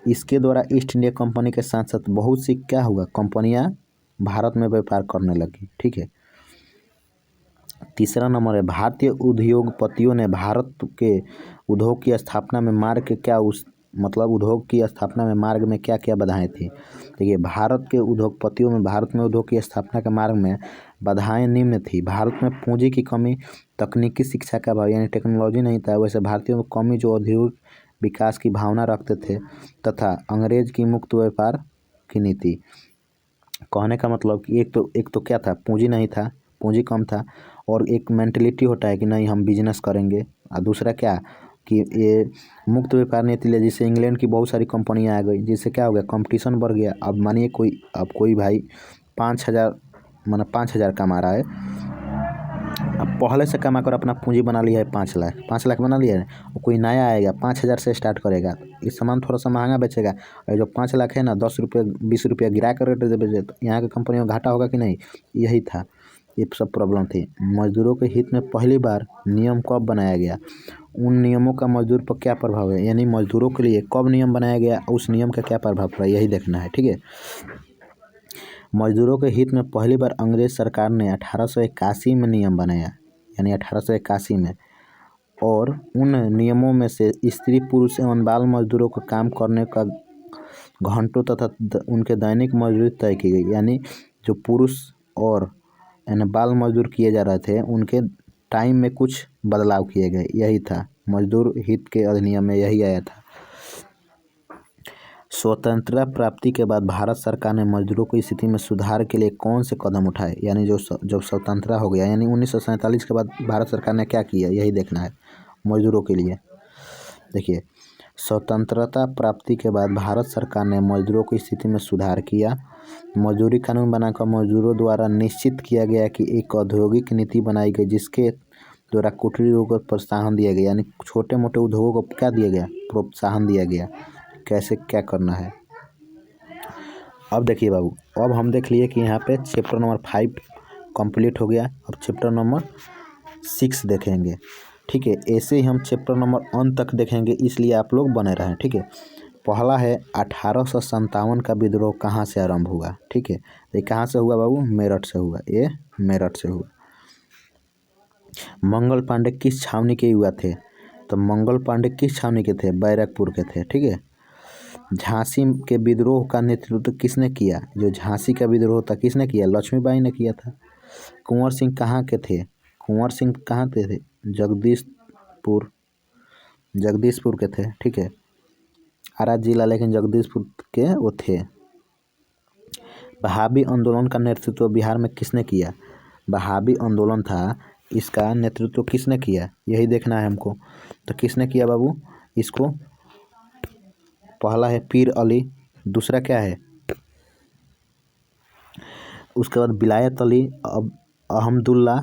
इसके द्वारा ईस्ट इंडिया कंपनी के साथ साथ बहुत सी क्या हुआ, कंपनियां भारत में व्यापार करने लगी। ठीक है। तीसरा नंबर है, भारतीय उद्योगपतियों ने भारत के उद्योग की स्थापना में मार्ग के क्या उद्योग की स्थापना में मार्ग में क्या क्या बाधाएं थी। देखिए, भारत के उद्योगपतियों में भारत में उद्योग की स्थापना के मार्ग में बाधाएं निम्न थी। भारत में पूंजी की कमी, तकनीकी शिक्षा का अभाव यानी टेक्नोलॉजी नहीं था, वैसे भारतीयों में कमी जो औद्योगिक विकास की भावना रखते थे, तथा अंग्रेज की मुक्त व्यापार की नीति। कहने का मतलब कि एक तो क्या था, पूंजी नहीं था, पूंजी कम था, और एक मेंटलिटी होता है कि नहीं हम बिजनेस करेंगे। और दूसरा क्या कि ये मुक्त व्यापार नीति ले, जिससे इंग्लैंड की बहुत सारी कंपनियां आ गई, जिससे क्या हो गया, कंपटीशन बढ़ गया। अब मानिए कोई भाई 5,000 कमा रहा है, अब पहले से कमा कर अपना पूंजी बना लिया है 5 लाख बना लिया है, और कोई नया आएगा 5,000 से स्टार्ट करेगा, इस सामान थोड़ा सा महंगा बेचेगा, और जो 5 लाख है ना 10 रुपये 20 रुपये गिरा कर रेट दे बेचे, तो यहाँ की कंपनियों में घाटा होगा कि नहीं। यही था, ये सब प्रॉब्लम थी। मजदूरों के हित में पहली बार नियम कब बनाया गया, उन नियमों का मजदूर पर क्या प्रभाव है, यानी मजदूरों के लिए कब नियम बनाया गया, उस नियम का क्या प्रभाव पड़ा, यही देखना है। ठीक है। मजदूरों के हित में पहली बार अंग्रेज सरकार ने 1881 में नियम बनाया, यानी 1881 में, और उन नियमों में से स्त्री पुरुष एवं बाल मजदूरों को काम करने का घंटों तथा उनके दैनिक मजदूरी तय की गई। यानी जो पुरुष और यानी बाल मजदूर किए जा रहे थे, उनके टाइम में कुछ बदलाव किए गए। यही था मजदूर हित के अधिनियम में, यही आया था। स्वतंत्रता प्राप्ति के बाद भारत सरकार ने मजदूरों की स्थिति में सुधार के लिए कौन से कदम उठाए। यानी जब स्वतंत्रता हो गया, यानी 1947 के बाद भारत सरकार ने क्या किया, यही देखना है मजदूरों के लिए। देखिए, स्वतंत्रता प्राप्ति के बाद भारत सरकार ने मजदूरों की स्थिति में सुधार किया। मजदूरी कानून बनाकर मजदूरों द्वारा निश्चित किया गया कि एक औद्योगिक नीति बनाई गई, जिसके द्वारा कुटीर उद्योग को प्रोत्साहन दिया गया। यानी छोटे मोटे उद्योगों को क्या दिया गया, प्रोत्साहन दिया गया। कैसे क्या करना है, अब देखिए बाबू, अब हम देख लिए कि यहाँ पे चैप्टर नंबर 5 कंप्लीट हो गया। अब चैप्टर नंबर 6 देखेंगे। ठीक है, ऐसे ही हम चैप्टर नंबर अंत तक देखेंगे, इसलिए आप लोग बने रहें। ठीक है। पहला है 1857 का विद्रोह कहाँ से आरंभ हुआ। ठीक है, ये कहाँ से हुआ बाबू, मेरठ से हुआ, ये मेरठ से हुआ। मंगल पांडे किस छावनी के युवा थे, तो मंगल पांडे किस छावनी के थे, बैरकपुर के थे। ठीक है। झांसी के विद्रोह का नेतृत्व किसने किया, जो झांसी का विद्रोह था किसने किया, लक्ष्मीबाई ने किया था। कुंवर सिंह कहाँ के थे, कुंवर सिंह कहाँ के थे, जगदीशपुर के थे। ठीक है, आरा जिला, लेकिन जगदीशपुर के वो थे। बहाबी आंदोलन का नेतृत्व बिहार में किसने किया, बहाबी आंदोलन था, इसका नेतृत्व किसने किया, यही देखना है हमको। तो किसने किया बाबू इसको, पहला है पीर अली, दूसरा क्या है, उसके बाद विलायत अली, अहमदुल्ला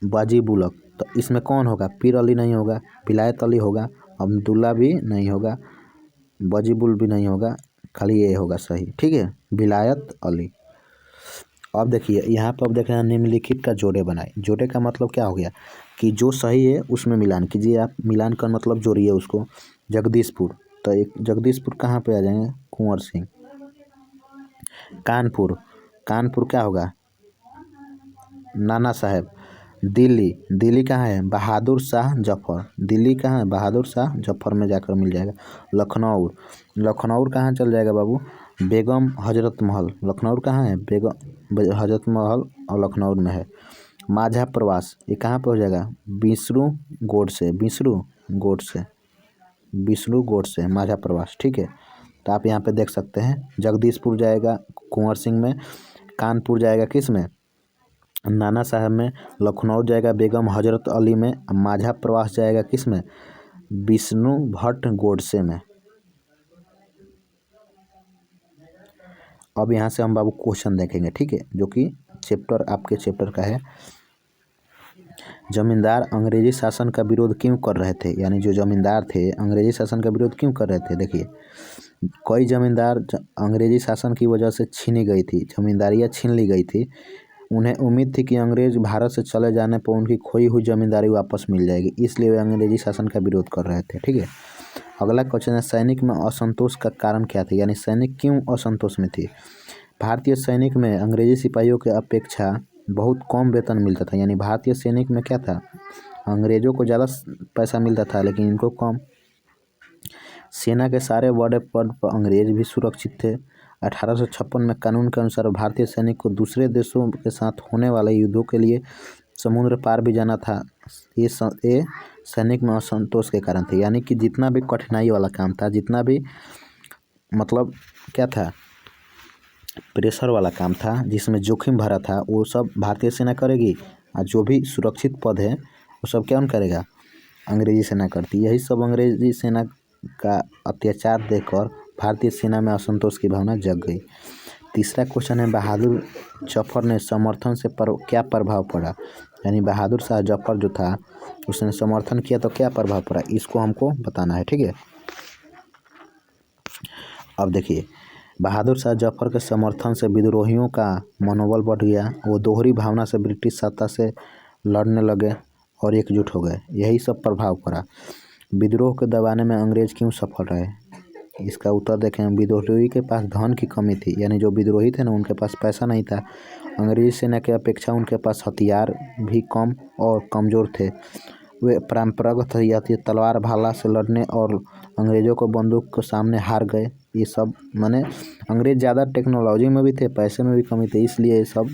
वाजिबुलक। तो इसमें कौन होगा, पीर अली नहीं होगा, विलायत अली होगा, अहमदुल्ला भी नहीं होगा, वाजिबुल भी नहीं होगा, खाली ये होगा सही। ठीक है, विलायत अली। अब देखिए यहाँ पर, अब देख रहे हैं निम्नलिखित का जोड़े बनाए। जोड़े का मतलब क्या हो गया कि जो सही है उसमें मिलान कीजिए आप, मिलान का मतलब जोड़िए उसको। जगदीशपुर, तो एक जगदीशपुर कहाँ पे आ जाएंगे, कुंवर सिंह। कानपुर, कानपुर क्या होगा, नाना साहेब। दिल्ली, दिल्ली कहाँ है, बहादुर शाह जफर। दिल्ली कहाँ है, बहादुर शाह जफर में जाकर मिल जाएगा। लखनऊ, लखनऊ कहाँ चल जाएगा बाबू, बेगम हजरत महल। लखनऊ कहाँ है, बेगम हजरत महल और लखनऊ में है। माझा प्रवास ये कहाँ पे हो जाएगा, विष्णु गोडसे, विष्णु गोडसे, विष्णु गोडसे माझा प्रवास। ठीक है, तो आप यहाँ पे देख सकते हैं। जगदीशपुर जाएगा कुंवर सिंह में, कानपुर जाएगा किस में, नाना साहब में। लखनऊ जाएगा बेगम हजरत अली में। माझा प्रवास जाएगा किस में, विष्णु भट्ट गोडसे में। अब यहाँ से हम बाबू क्वेश्चन देखेंगे, ठीक है, जो कि चैप्टर आपके चैप्टर का है। जमींदार अंग्रेजी शासन का विरोध क्यों कर रहे थे, यानी जो जमींदार थे अंग्रेजी शासन का विरोध क्यों कर रहे थे। देखिए, कई जमींदार अंग्रेजी शासन की वजह से छीनी गई थी, जमींदारियाँ छीन ली गई थी। उन्हें उम्मीद थी कि अंग्रेज भारत से चले जाने पर उनकी खोई हुई जमींदारी वापस मिल जाएगी, इसलिए वे अंग्रेजी शासन का विरोध कर रहे थे। ठीक है, अगला क्वेश्चन है, सैनिक में असंतोष का कारण क्या था, यानी सैनिक क्यों असंतोष में थी। भारतीय सैनिक में अंग्रेजी सिपाहियों के अपेक्षा बहुत कम वेतन मिलता था, यानी भारतीय सैनिक में क्या था, अंग्रेजों को ज़्यादा पैसा मिलता था लेकिन इनको कम। सेना के सारे बड़े पद पर अंग्रेज भी सुरक्षित थे। 1856 में कानून के अनुसार भारतीय सैनिक को दूसरे देशों के साथ होने वाले युद्धों के लिए समुद्र पार भी जाना था। ये सैनिक में असंतोष के कारण थे, यानी कि जितना भी कठिनाई वाला काम था, जितना भी मतलब क्या था, प्रेशर वाला काम था, जिसमें जोखिम भरा था, वो सब भारतीय सेना करेगी। और जो भी सुरक्षित पद है वो सब कौन करेगा, अंग्रेजी सेना करती। यही सब अंग्रेजी सेना का अत्याचार देखकर भारतीय सेना में असंतोष की भावना जग गई। तीसरा क्वेश्चन है, बहादुर जफर ने समर्थन से क्या प्रभाव पड़ा, यानी बहादुर शाह जफर जो था उसने समर्थन किया तो क्या प्रभाव पड़ा, इसको हमको बताना है। ठीक है, अब देखिए, बहादुर शाह जफर के समर्थन से विद्रोहियों का मनोबल बढ़ गया। वो दोहरी भावना से ब्रिटिश सत्ता से लड़ने लगे और एकजुट हो गए, यही सब प्रभाव पड़ा। विद्रोह को दबाने में अंग्रेज क्यों सफल रहे, इसका उत्तर देखें। विद्रोही के पास धन की कमी थी, यानी जो विद्रोही थे ना उनके पास पैसा नहीं था। अंग्रेजी सेना की अपेक्षा उनके पास हथियार भी कम और कमज़ोर थे। वे परंपरागत हथियार तलवार भाला से लड़ने और अंग्रेज़ों को बंदूक के सामने हार गए। ये सब माने अंग्रेज ज़्यादा टेक्नोलॉजी में भी थे, पैसे में भी कमी थे, इसलिए ये सब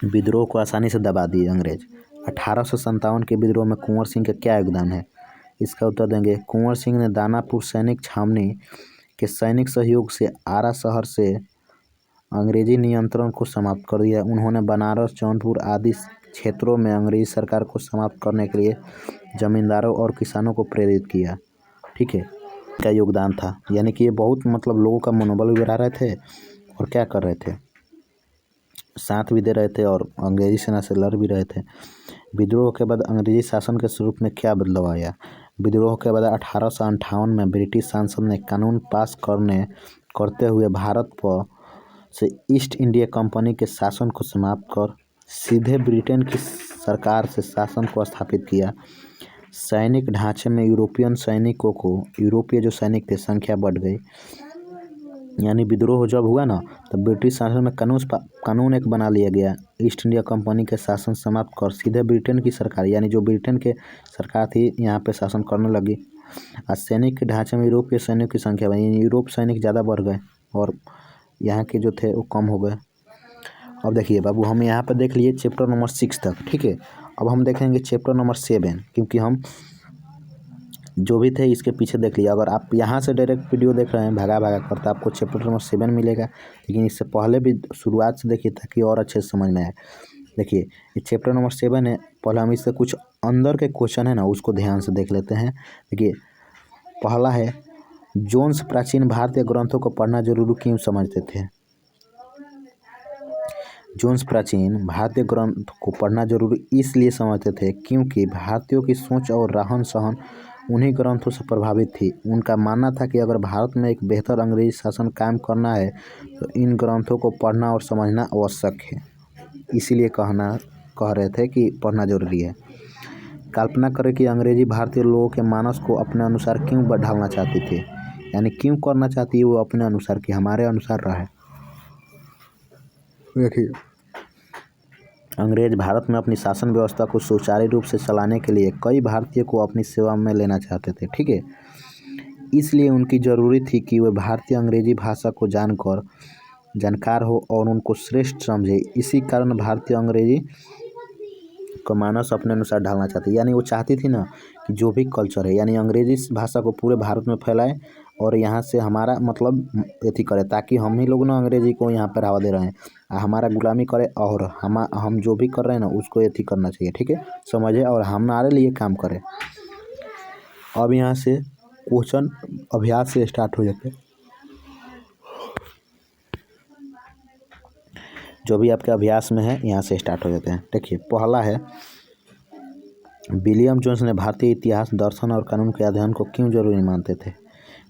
विद्रोह को आसानी से दबा दिए अंग्रेज। 1857 के विद्रोह में कुंवर सिंह का क्या योगदान है, इसका उत्तर देंगे। कुंवर सिंह ने दानापुर सैनिक छावनी के सैनिक सहयोग से आरा शहर से अंग्रेजी नियंत्रण को समाप्त कर दिया। उन्होंने बनारस, जौनपुर आदि क्षेत्रों में अंग्रेजी सरकार को समाप्त करने के लिए जमींदारों और किसानों को प्रेरित किया। ठीक है, क्या योगदान था, यानी कि ये बहुत मतलब लोगों का मनोबल भी बढ़ा रहे थे और क्या कर रहे थे, साथ भी दे रहे थे और अंग्रेजी सेना से लड़ भी रहे थे। विद्रोह के बाद अंग्रेजी शासन के स्वरूप में क्या बदलाव आया। विद्रोह के बाद 1858 में ब्रिटिश संसद ने कानून पास करते हुए भारत पर से ईस्ट इंडिया कंपनी के शासन को समाप्त कर सीधे ब्रिटेन की सरकार से शासन को स्थापित किया। सैनिक ढांचे में यूरोपीय जो सैनिक थे संख्या बढ़ गई, यानी विद्रोह जब हुआ ना तब ब्रिटिश शासन में कानून एक बना लिया गया। ईस्ट इंडिया कंपनी के शासन समाप्त कर सीधे ब्रिटेन की सरकार, यानी जो ब्रिटेन के सरकार थी यहाँ पे शासन करने लगी। और सैनिक के ढांचे में यूरोपीय सैनिक की संख्या बढ़ी, यूरोप सैनिक ज़्यादा बढ़ गए और यहाँ के जो थे वो कम हो गए। अब देखिए बाबू, हम यहाँ पे देख लिए चैप्टर नंबर 6 तक। ठीक है, अब हम देखेंगे चैप्टर नंबर 7, क्योंकि हम जो भी थे इसके पीछे देख लिया। अगर आप यहाँ से डायरेक्ट वीडियो देख रहे हैं भागा कर, तो आपको चैप्टर नंबर 7 मिलेगा, लेकिन इससे पहले भी शुरुआत से देखिए ताकि और अच्छे से समझ में आए। देखिए, ये चैप्टर नंबर 7 है। पहले हम इससे कुछ अंदर के क्वेश्चन है ना उसको ध्यान से देख लेते हैं। देखिए, पहला है, जोन्स प्राचीन भारतीय ग्रंथों को पढ़ना जरूरी क्यों समझते थे। जोन्स प्राचीन भारतीय ग्रंथ को पढ़ना जरूरी इसलिए समझते थे क्योंकि भारतीयों की सोच और रहन सहन उन्हीं ग्रंथों से प्रभावित थी। उनका मानना था कि अगर भारत में एक बेहतर अंग्रेजी शासन कायम करना है तो इन ग्रंथों को पढ़ना और समझना आवश्यक है, इसीलिए कह रहे थे कि पढ़ना जरूरी है। कल्पना करें कि अंग्रेजी भारतीय लोगों के मानस को अपने अनुसार क्यों ढालना चाहती थी, यानी क्यों करना चाहती है वो अपने अनुसार, कि हमारे अनुसार रहे। देखिए, अंग्रेज भारत में अपनी शासन व्यवस्था को सुचारू रूप से चलाने के लिए कई भारतीयों को अपनी सेवा में लेना चाहते थे। ठीक है, इसलिए उनकी ज़रूरी थी कि वे भारतीय अंग्रेजी भाषा को जानकार हो और उनको श्रेष्ठ समझे। इसी कारण भारतीय अंग्रेजी को मानस अपने अनुसार ढालना चाहती, यानी वो चाहती थी ना कि जो भी कल्चर है यानी अंग्रेजी भाषा को पूरे भारत में फैलाए और यहाँ से हमारा मतलब एथी करे, ताकि हम ही लोग ना अंग्रेजी को यहाँ पर बढ़ावा दे रहे हैं, हमारा गुलामी करे और हम जो भी कर रहे हैं ना उसको एथी करना चाहिए। ठीक है, समझे, और हमारे लिए काम करे। अब यहाँ से क्वेश्चन अभ्यास से स्टार्ट हो जाते हैं। जो भी आपके अभ्यास में है यहाँ से स्टार्ट हो जाते हैं। देखिए, पहला है, विलियम जोन्स ने भारतीय इतिहास, दर्शन और कानून के अध्ययन को क्यों जरूरी मानते थे?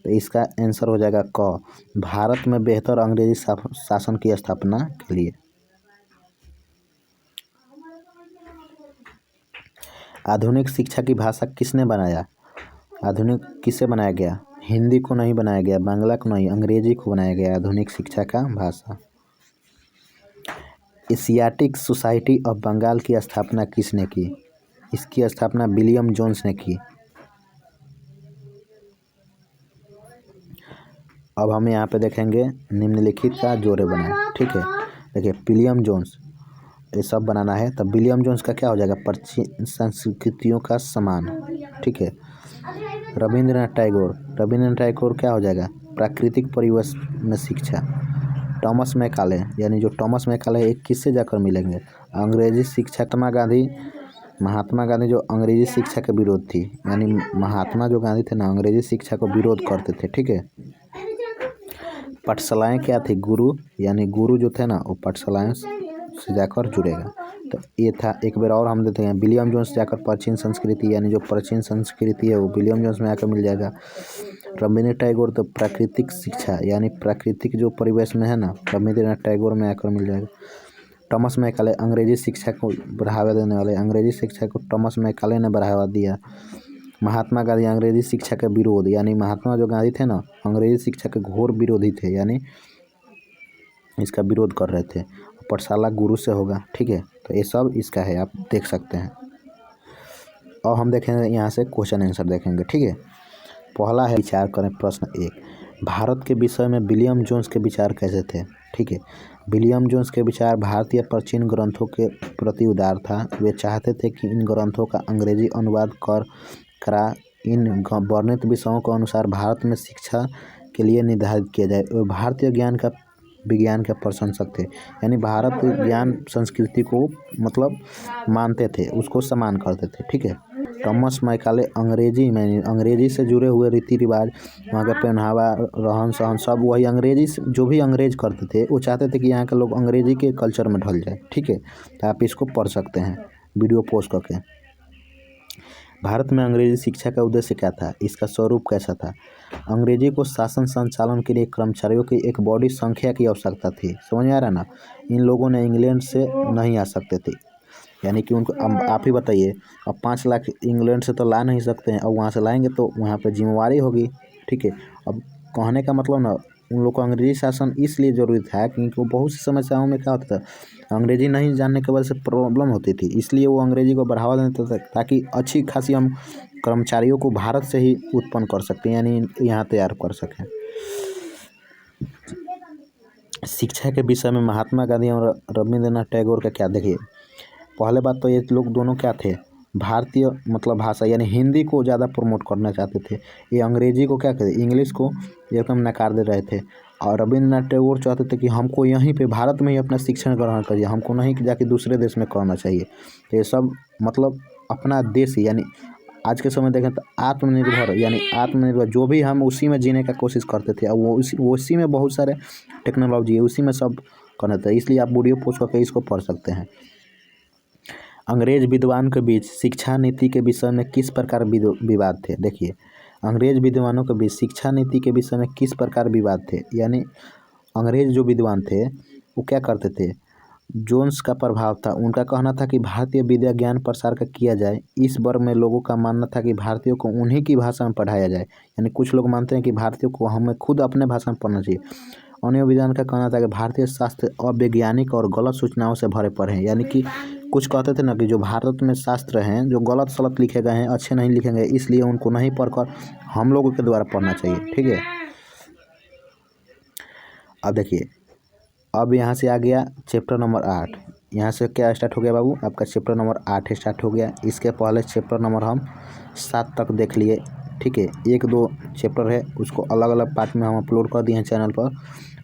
तो इसका आंसर हो जाएगा क, भारत में बेहतर अंग्रेजी शासन की स्थापना के लिए। आधुनिक शिक्षा की भाषा किसने बनाया? आधुनिक किसे बनाया गया? हिंदी को नहीं बनाया गया, बांग्ला को नहीं, अंग्रेजी को बनाया गया आधुनिक शिक्षा का भाषा। एशियाटिक सोसाइटी ऑफ बंगाल की स्थापना किसने की? इसकी स्थापना विलियम जोन्स ने की। अब हम यहाँ पे देखेंगे निम्नलिखित का जोड़े बनाए। ठीक है, देखिए, विलियम जोन्स ये सब बनाना है, तब विलियम जोन्स का क्या हो जाएगा? प्राचीन संस्कृतियों का सम्मान। ठीक है, रविंद्रनाथ टैगोर क्या हो जाएगा? प्राकृतिक परिवेश में शिक्षा। थॉमस मैकाले, यानी जो थॉमस मैकाले एक किससे जाकर मिलेंगे? अंग्रेजी शिक्षा। महात्मा गांधी जो अंग्रेजी शिक्षा के विरोध थी, यानी महात्मा जो गांधी थे ना अंग्रेजी शिक्षा को विरोध करते थे। ठीक है, पाठशालाएँ क्या थी? यानी गुरु जो थे ना वो पाठशालाएँ से जाकर जुड़ेगा। तो ये था। एक बार और हम देते हैं, विलियम जोन्स जाकर प्राचीन संस्कृति, यानी जो प्राचीन संस्कृति है वो विलियम जोन्स में आकर मिल जाएगा। रविंद्रनाथ टैगोर तो प्राकृतिक शिक्षा, यानी प्राकृतिक जो परिवेश में है ना, रविंद्रनाथ टैगोर में आकर मिल जाएगा। थॉमस मैकाले अंग्रेजी शिक्षा को बढ़ावा देने वाले, अंग्रेजी शिक्षा को थॉमस मैकाले ने बढ़ावा दिया। महात्मा गांधी अंग्रेजी शिक्षा के विरोध, यानी महात्मा जो गांधी थे ना अंग्रेजी शिक्षा के घोर विरोधी थे, यानी इसका विरोध कर रहे थे। पाठशाला गुरु से होगा। ठीक है, तो ये सब इसका है, आप देख सकते हैं। और हम देखेंगे यहाँ से क्वेश्चन आंसर देखेंगे। ठीक है, पहला है, विचार करें। प्रश्न 1, भारत के विषय में विलियम जोन्स के विचार कैसे थे? ठीक है, विलियम जोन्स के विचार भारतीय प्राचीन ग्रंथों के प्रति उदार था। वे चाहते थे कि इन ग्रंथों का अंग्रेजी अनुवाद करा इन वर्णित विषयों के अनुसार भारत में शिक्षा के लिए निर्धारित किया जाए। वे भारतीय विज्ञान के प्रशंसक थे, यानी भारत ज्ञान संस्कृति को मतलब मानते थे, उसको सम्मान करते थे। ठीक है, थॉमस मैकाले अंग्रेजी से जुड़े हुए रीति रिवाज, वहाँ का पहनावा, रहन सहन सब वही अंग्रेजी जो भी अंग्रेज करते थे वो चाहते थे कि यहाँ के लोग अंग्रेजी के कल्चर में ढल जाए। ठीक है, तो आप इसको पढ़ सकते हैं वीडियो पोस्ट करके। भारत में अंग्रेजी शिक्षा का उद्देश्य क्या था? इसका स्वरूप कैसा था? अंग्रेजी को शासन संचालन के लिए कर्मचारियों की एक बड़ी संख्या की आवश्यकता थी। समझ में आ रहा ना? इन लोगों ने इंग्लैंड से नहीं आ सकते थे, यानी कि उनको आप ही बताइए, अब 5 लाख इंग्लैंड से तो ला नहीं सकते हैं, और वहाँ से लाएंगे तो वहाँ पे जिम्मेवारी होगी। ठीक है, अब कहने का मतलब ना उन लोग को अंग्रेजी शासन इसलिए ज़रूरी था क्योंकि वो बहुत सी समस्याओं में क्या होता था, अंग्रेजी नहीं जानने की वजह से प्रॉब्लम होती थी, इसलिए वो अंग्रेजी को बढ़ावा देते थे ताकि अच्छी खासी हम कर्मचारियों को भारत से ही उत्पन्न कर सकते हैं, यानी यहाँ तैयार कर सकें। शिक्षा के विषय में महात्मा गांधी और रविंद्रनाथ टैगोर का क्या? देखिए, पहले बात तो ये लोग दोनों क्या थे? भारतीय मतलब भाषा यानी हिंदी को ज़्यादा प्रमोट करना चाहते थे। ये अंग्रेजी को क्या कहते, इंग्लिश को एकदम नकार दे रहे थे। और रविंद्रनाथ टैगोर चाहते थे कि हमको यहीं पे भारत में ही अपना शिक्षण ग्रहण करिए, हमको नहीं जाके दूसरे देश में करना चाहिए। तो ये सब मतलब अपना देश यानी आज के समय देखें तो आत्मनिर्भर जो भी हम उसी में जीने का कोशिश करते थे, और वो उसी में बहुत सारे टेक्नोलॉजी है, उसी में सब करना था। इसलिए आप वीडियो पोस्ट करके इसको पढ़ सकते हैं। अंग्रेज विद्वान के बीच शिक्षा नीति के विषय में किस प्रकार विवाद थे? देखिए, अंग्रेज विद्वानों के बीच शिक्षा नीति के विषय में किस प्रकार विवाद थे, यानी अंग्रेज जो विद्वान थे वो क्या करते थे? जोन्स का प्रभाव था, उनका कहना था कि भारतीय विद्या ज्ञान प्रसार का किया जाए। इस वर्ग में लोगों का मानना था कि भारतीयों को उन्हीं की भाषा में पढ़ाया जाए, यानी कुछ लोग मानते हैं कि भारतीयों को हमें खुद अपने भाषा में पढ़ना चाहिए, अन्य विद्वान का कहना था कि भारतीय शास्त्र अवैज्ञानिक और गलत सूचनाओं से भरे पड़े हैं। यानी कि कुछ कहते थे ना कि जो भारत में शास्त्र हैं जो गलत सलत लिखे गए हैं, अच्छे नहीं लिखे गए, इसलिए उनको नहीं पढ़कर हम लोगों के द्वारा पढ़ना चाहिए। ठीक है, अब देखिए, अब यहाँ से आ गया चैप्टर नंबर 8। यहाँ से क्या स्टार्ट हो गया बाबू, आपका चैप्टर नंबर 8 स्टार्ट हो गया। इसके पहले चैप्टर नंबर हम 7 तक देख लिए। ठीक है, 1-2 चैप्टर है, उसको अलग अलग पार्ट में हम अपलोड कर दिए हैं चैनल पर।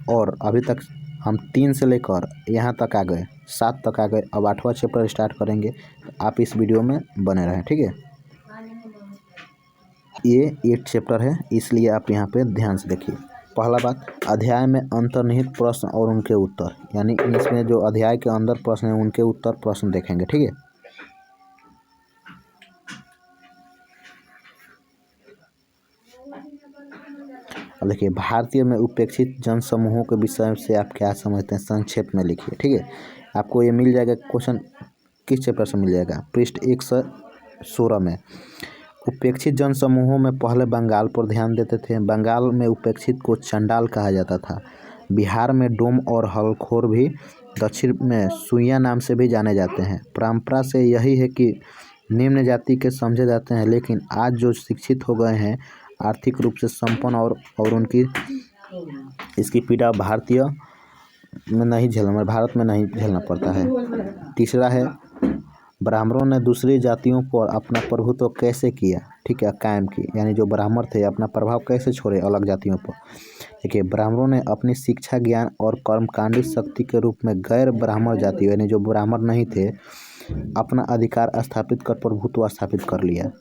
और अभी तक हम 3 से लेकर यहाँ तक आ गए, 7 तक आ गए। अब 8वां चैप्टर स्टार्ट करेंगे, तो आप इस वीडियो में बने रहें। ठीक है, ये 8 चैप्टर है, इसलिए आप यहाँ पे ध्यान से देखिए। पहला बात, अध्याय में अंतर्निहित प्रश्न और उनके उत्तर, यानी इसमें जो अध्याय के अंदर प्रश्न है उनके उत्तर प्रश्न देखेंगे। ठीक है, अब देखिए, भारतीय में उपेक्षित जनसमूहों के विषय से आप क्या समझते हैं, संक्षेप में लिखिए। ठीक है, आपको ये मिल जाएगा क्वेश्चन, किस चैप्टर से मिल जाएगा, पृष्ठ 116 में। उपेक्षित जनसमूहों में पहले बंगाल पर ध्यान देते थे। बंगाल में उपेक्षित को चंडाल कहा जाता था। बिहार में डोम और हलखोर भी, दक्षिण में सुइया नाम से भी जाने जाते हैं। परंपरा से यही है कि निम्न जाति के समझे जाते हैं, लेकिन आज जो शिक्षित हो गए हैं, आर्थिक रूप से संपन्न और उनकी इसकी पीड़ा भारत में नहीं झेलना पड़ता है। तीसरा है, ब्राह्मणों ने दूसरी जातियों पर अपना प्रभुत्व कैसे किया। ठीक है, कायम की, यानी जो ब्राह्मण थे अपना प्रभाव कैसे छोड़े अलग जातियों पर। देखिए, ब्राह्मणों ने अपनी शिक्षा, ज्ञान और कर्मकांडी शक्ति के रूप में गैर ब्राह्मण जाति, यानी जो ब्राह्मण नहीं थे, अपना अधिकार स्थापित कर प्रभुत्व स्थापित कर लिया।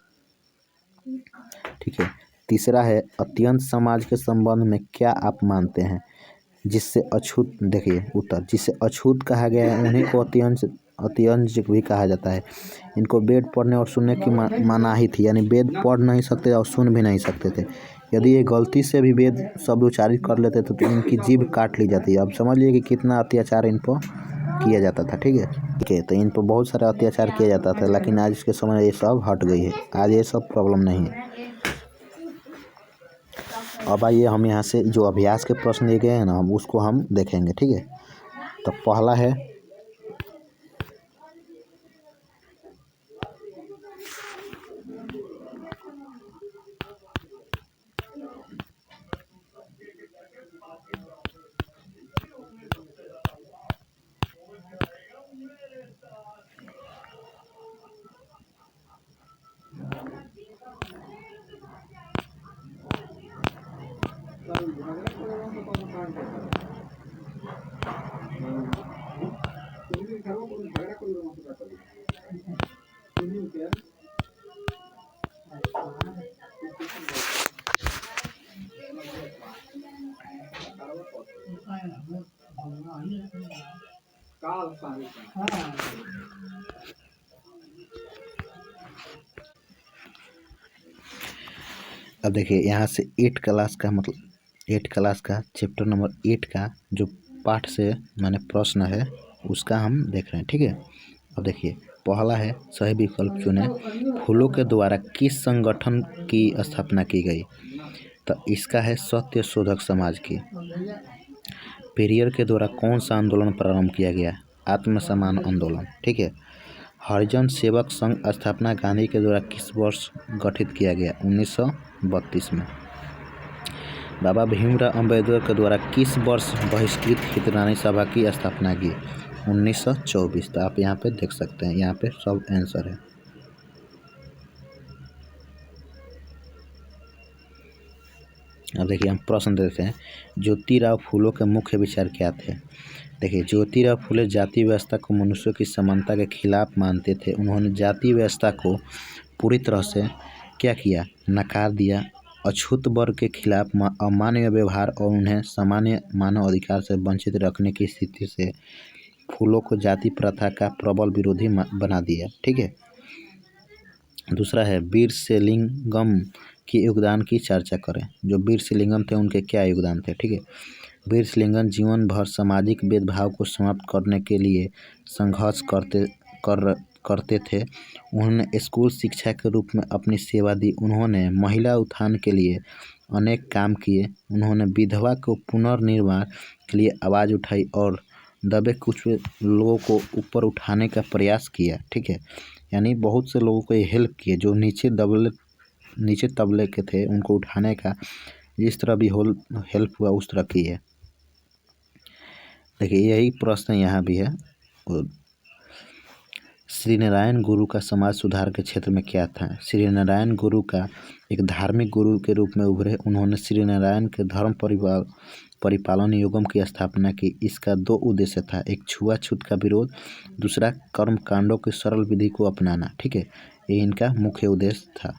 ठीक है, तीसरा है, अत्यंत समाज के संबंध में क्या आप मानते हैं, जिससे अछूत, देखिए उत्तर, जिसे अछूत कहा गया है उन्हीं को अत्यंज भी कहा जाता है। इनको वेद पढ़ने और सुनने की मनाही थी, यानी वेद पढ़ नहीं सकते और सुन भी नहीं सकते थे। यदि ये गलती से भी वेद शब्द उच्चारित कर लेते थे तो इनकी जीभ काट ली जाती है। अब समझ लीजिए कि कितना अत्याचार इन पर किया जाता था। ठीक है, तो इन पर बहुत सारा अत्याचार किया जाता था, लेकिन आज के समय ये सब हट गई है, आज ये सब प्रॉब्लम नहीं है। अब आइए हम यहाँ से जो अभ्यास के प्रश्न लिए गए हैं ना, उसको हम देखेंगे। ठीक है, तो पहला है, अब देखिए यहाँ से 8 क्लास का, मतलब 8 क्लास का चैप्टर नंबर 8 का जो पाठ से माने प्रश्न है उसका हम देख रहे हैं। ठीक है, अब देखिए, पहला है, सही विकल्प चुने। फूलों के द्वारा किस संगठन की स्थापना की गई, तो इसका है सत्य शोधक समाज की। पेरियर के द्वारा कौन सा आंदोलन प्रारंभ किया गया, आत्मसम्मान आंदोलन। ठीक है, हरिजन सेवक संघ स्थापना गांधी के द्वारा किस वर्ष गठित किया गया, 1932 में। बाबा भीमराव अम्बेडकर के द्वारा किस वर्ष बहिष्कृत हितरानी सभा की स्थापना की, 1924। तो आप यहाँ पे देख सकते हैं, यहाँ पे सब आंसर है। अब देखिए हम प्रश्न देते हैं, ज्योतिराव फूले के मुख्य विचार क्या थे। देखिए, ज्योतिराव फूले जाति व्यवस्था को मनुष्यों की समानता के खिलाफ मानते थे। उन्होंने जाति व्यवस्था को पूरी तरह से क्या किया, नकार दिया। अछूत वर्ग के खिलाफ अमानवीय व्यवहार और उन्हें सामान्य मानव अधिकार से वंचित रखने की स्थिति से फूलों को जाति प्रथा का प्रबल विरोधी बना दिया। ठीक है, दूसरा है, वीरशैलिंगम के योगदान की चर्चा करें। जो वीरशैलिंगम थे उनके क्या योगदान थे। ठीक है, वीरशैलिंगम जीवन भर सामाजिक भेदभाव को समाप्त करने के लिए संघर्ष करते थे। उन्होंने स्कूल शिक्षा के रूप में अपनी सेवा दी। उन्होंने महिला उत्थान के लिए अनेक काम किए। उन्होंने विधवा को पुनर्निर्माण के लिए आवाज़ उठाई और दबे कुछ लोगों को ऊपर उठाने का प्रयास किया। ठीक है, यानी बहुत से लोगों को ये हेल्प किए जो नीचे तबले के थे, उनको उठाने का जिस तरह भी हेल्प हुआ उस तरह की है। देखिए यही प्रश्न यहाँ भी है। श्री नारायण गुरु का समाज सुधार के क्षेत्र में क्या था? श्री नारायण गुरु का एक धार्मिक गुरु के रूप में उभरे। उन्होंने श्री नारायण के धर्म परिपालन योगम की स्थापना की। इसका 2 उद्देश्य था, एक छुआछूत का विरोध, दूसरा कर्म कांडों की सरल विधि को अपनाना। ठीक है, ये इनका मुख्य उद्देश्य था।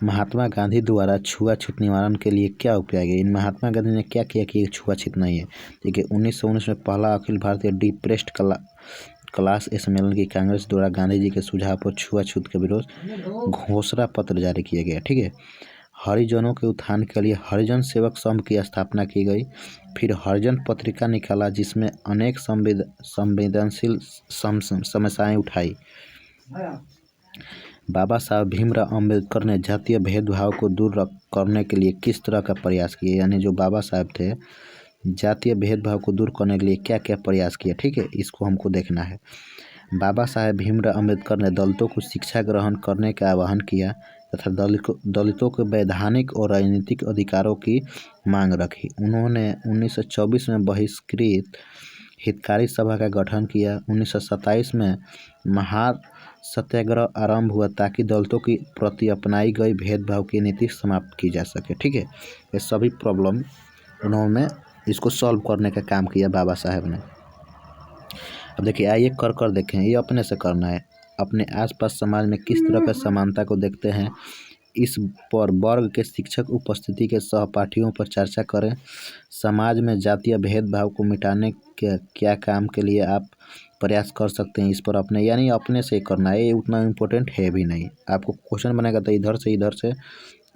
महात्मा गांधी द्वारा छुआछूत निवारण के लिए क्या उपाय किए? इन महात्मा गांधी ने क्या किया कि छुआछूत नहीं है? देखिए 1919 में पहला अखिल भारतीय डिप्रेस्ड क्लास सम्मेलन की कांग्रेस द्वारा गांधी जी के सुझाव पर छुआछूत के विरोध घोषणा पत्र जारी किया गया। ठीक है, हरिजनों के उत्थान के लिए हरिजन सेवक संघ की स्थापना की गई। फिर हरिजन पत्रिका निकाला जिसमें अनेक संवेदनशील समस्याएं उठाई। बाबा साहब भीमराव अम्बेडकर ने जातीय भेदभाव को दूर करने के लिए किस तरह का प्रयास किए? यानी जो बाबा साहब थे, जातीय भेदभाव को दूर करने के लिए क्या क्या प्रयास किया? ठीक है, इसको हमको देखना है। बाबा साहब भीमराव अम्बेडकर ने दलितों को शिक्षा ग्रहण करने का आह्वान किया तथा दलितों के वैधानिक और राजनीतिक अधिकारों की मांग रखी। उन्होंने 1924 में बहिष्कृत हितकारी सभा का गठन किया। 1927 में महार सत्याग्रह आरंभ हुआ ताकि दलितों के प्रति अपनाई गई भेदभाव की नीति समाप्त की जा सके। ठीक है, ये सभी प्रॉब्लम उन्होंने इसको सॉल्व करने का काम किया बाबा साहब ने। अब देखिए आइए कर देखें, ये अपने से करना है। अपने आसपास समाज में किस तरह का समानता को देखते हैं, इस पर वर्ग के शिक्षक उपस्थिति के सहपाठियों पर चर्चा करें। समाज में जातीय भेदभाव को मिटाने के क्या काम के लिए आप प्रयास कर सकते हैं, इस पर अपने यानी अपने से करना है। ये उतना इम्पोर्टेंट है भी नहीं। आपको क्वेश्चन बनेगा तो इधर से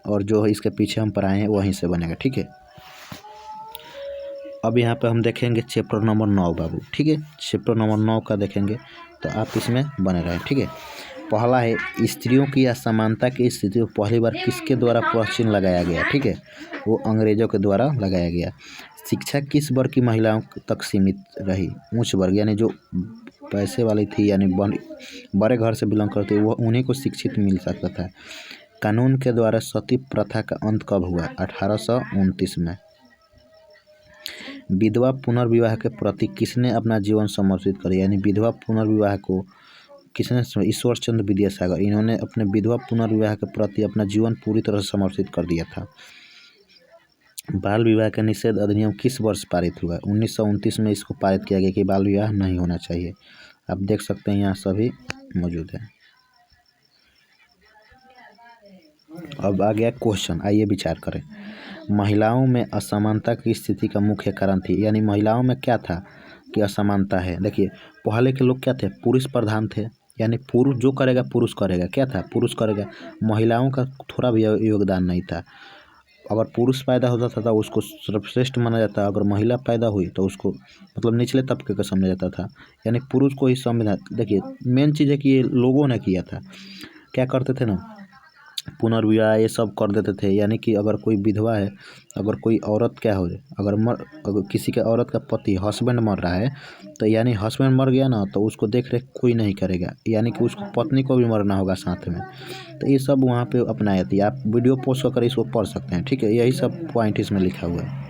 और जो इसके पीछे हम पढ़ाए हैं वहीं से बनेगा। ठीक है, अब यहाँ पे हम देखेंगे चैप्टर नंबर 9 बाबू। ठीक है, चैप्टर नंबर 9 का देखेंगे तो आप इसमें बने रहें। ठीक है, पहला है स्त्रियों की असमानता की स्थिति को पहली बार किसके द्वारा प्रश्न लगाया गया? ठीक है, वो अंग्रेजों के द्वारा लगाया गया। शिक्षा किस वर्ग की महिलाओं तक सीमित रही? उच्च वर्ग, यानी जो पैसे वाली थी यानी बड़े घर से बिलोंग करती वो उन्हीं को शिक्षित मिल सकता था। कानून के द्वारा सती प्रथा का अंत कब हुआ? 1829 में। विधवा पुनर्विवाह के प्रति किसने अपना जीवन समर्पित कर? यानी विधवा पुनर्विवाह को किसने? ईश्वर चंद्र विद्यासागर। इन्होंने अपने विधवा पुनर्विवाह के प्रति अपना जीवन पूरी तरह से समर्पित कर दिया था। बाल विवाह का निषेध अधिनियम किस वर्ष पारित हुआ? 1929 में इसको पारित किया गया कि बाल विवाह नहीं होना चाहिए। आप देख सकते हैं यहाँ सभी मौजूद है। अब आ गया क्वेश्चन, आइए विचार करें। महिलाओं में असमानता की स्थिति का मुख्य कारण थी, यानी महिलाओं में क्या था कि असमानता है। देखिए पहले के लोग क्या थे? पुरुष प्रधान थे, यानी पुरुष जो करेगा पुरुष करेगा। क्या था? पुरुष करेगा। महिलाओं का थोड़ा भी योगदान नहीं था। अगर पुरुष पैदा होता था तो उसको सर्वश्रेष्ठ माना जाता, अगर महिला पैदा हुई तो उसको मतलब निचले तबके का समझा जाता था। यानी पुरुष को ही संविधान। देखिए मेन चीज़ है कि ये लोगों ने किया था। क्या करते थे ना, पुनर्विवाह ये सब कर देते थे। यानी कि अगर कोई विधवा है, अगर कोई औरत क्या हो जाए, अगर किसी के औरत का पति हस्बैंड मर रहा है तो यानी हस्बैंड मर गया ना तो उसको देख रेख कोई नहीं करेगा, यानी कि उसको पत्नी को भी मरना होगा साथ में। तो ये सब वहाँ पे अपनाया थी। आप वीडियो पोस्ट कर इसको पढ़ सकते हैं। ठीक है, यही सब पॉइंट इसमें लिखा हुआ है।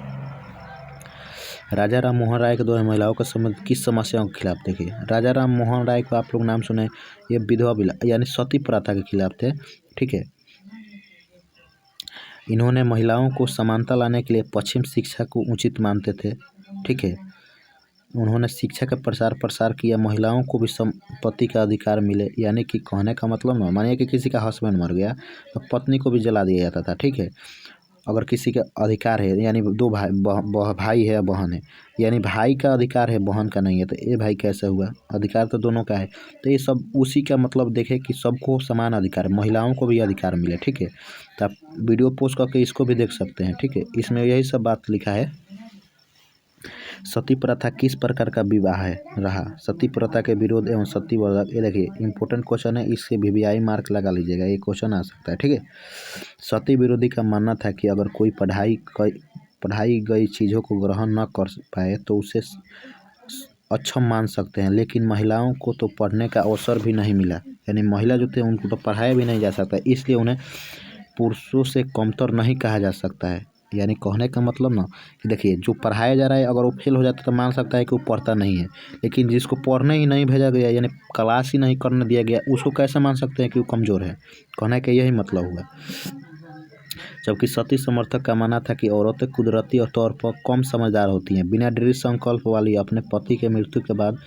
राजा राम मोहन राय के द्वारा महिलाओं का संबंध किस समस्याओं के खिलाफ? देखिए राजा राम मोहन राय को आप लोग नाम सुने, ये विधवा यानी सती प्रथा के खिलाफ थे। ठीक है, इन्होंने महिलाओं को समानता लाने के लिए पश्चिम शिक्षा को उचित मानते थे। ठीक है, उन्होंने शिक्षा का प्रसार किया, महिलाओं को भी संपत्ति का अधिकार मिले। यानी कि कहने का मतलब ना, मानिए कि किसी का हस्बैंड मर गया तो पत्नी को भी जला दिया जाता था। ठीक है, अगर किसी का अधिकार है, यानी 2 भाई है या बहन है, यानी भाई का अधिकार है बहन का नहीं है, तो ये भाई कैसे हुआ? अधिकार तो दोनों का है। तो ये सब उसी का मतलब देखे कि सबको समान अधिकार है, महिलाओं को भी अधिकार मिले। ठीक है, तो आप वीडियो पोस्ट करके इसको भी देख सकते हैं। ठीक है, इसमें यही सब बात लिखा है। सती प्रथा किस प्रकार का विवाह है रहा? सती प्रथा के विरोध एवं सती वर्धक, ये देखिए इंपॉर्टेंट क्वेश्चन है, इसके VVI मार्क लगा लीजिएगा, ये क्वेश्चन आ सकता है, ठीक है। सती विरोधी का मानना था कि अगर कोई पढ़ाई गई चीज़ों को ग्रहण न कर पाए तो उसे अक्षम मान सकते हैं, लेकिन महिलाओं को तो पढ़ने का अवसर भी नहीं मिला, यानी महिला जो थे उनको तो पढ़ाया भी नहीं जा सकता, इसलिए उन्हें पुरुषों से कमतर नहीं कहा जा सकता है। यानी कहने का मतलब ना कि देखिए जो पढ़ाया जा रहा है अगर वो फेल हो जाता है तो मान सकता है कि वो पढ़ता नहीं है, लेकिन जिसको पढ़ने ही नहीं भेजा गया यानी क्लास ही नहीं करने दिया गया उसको कैसे मान सकते हैं कि वो कमज़ोर है? कहने का यही मतलब हुआ। जबकि सती समर्थक का मानना था कि औरतें कुदरती तौर पर कम समझदार होती हैं, बिना दृढ़ संकल्प वाली अपने पति के मृत्यु के बाद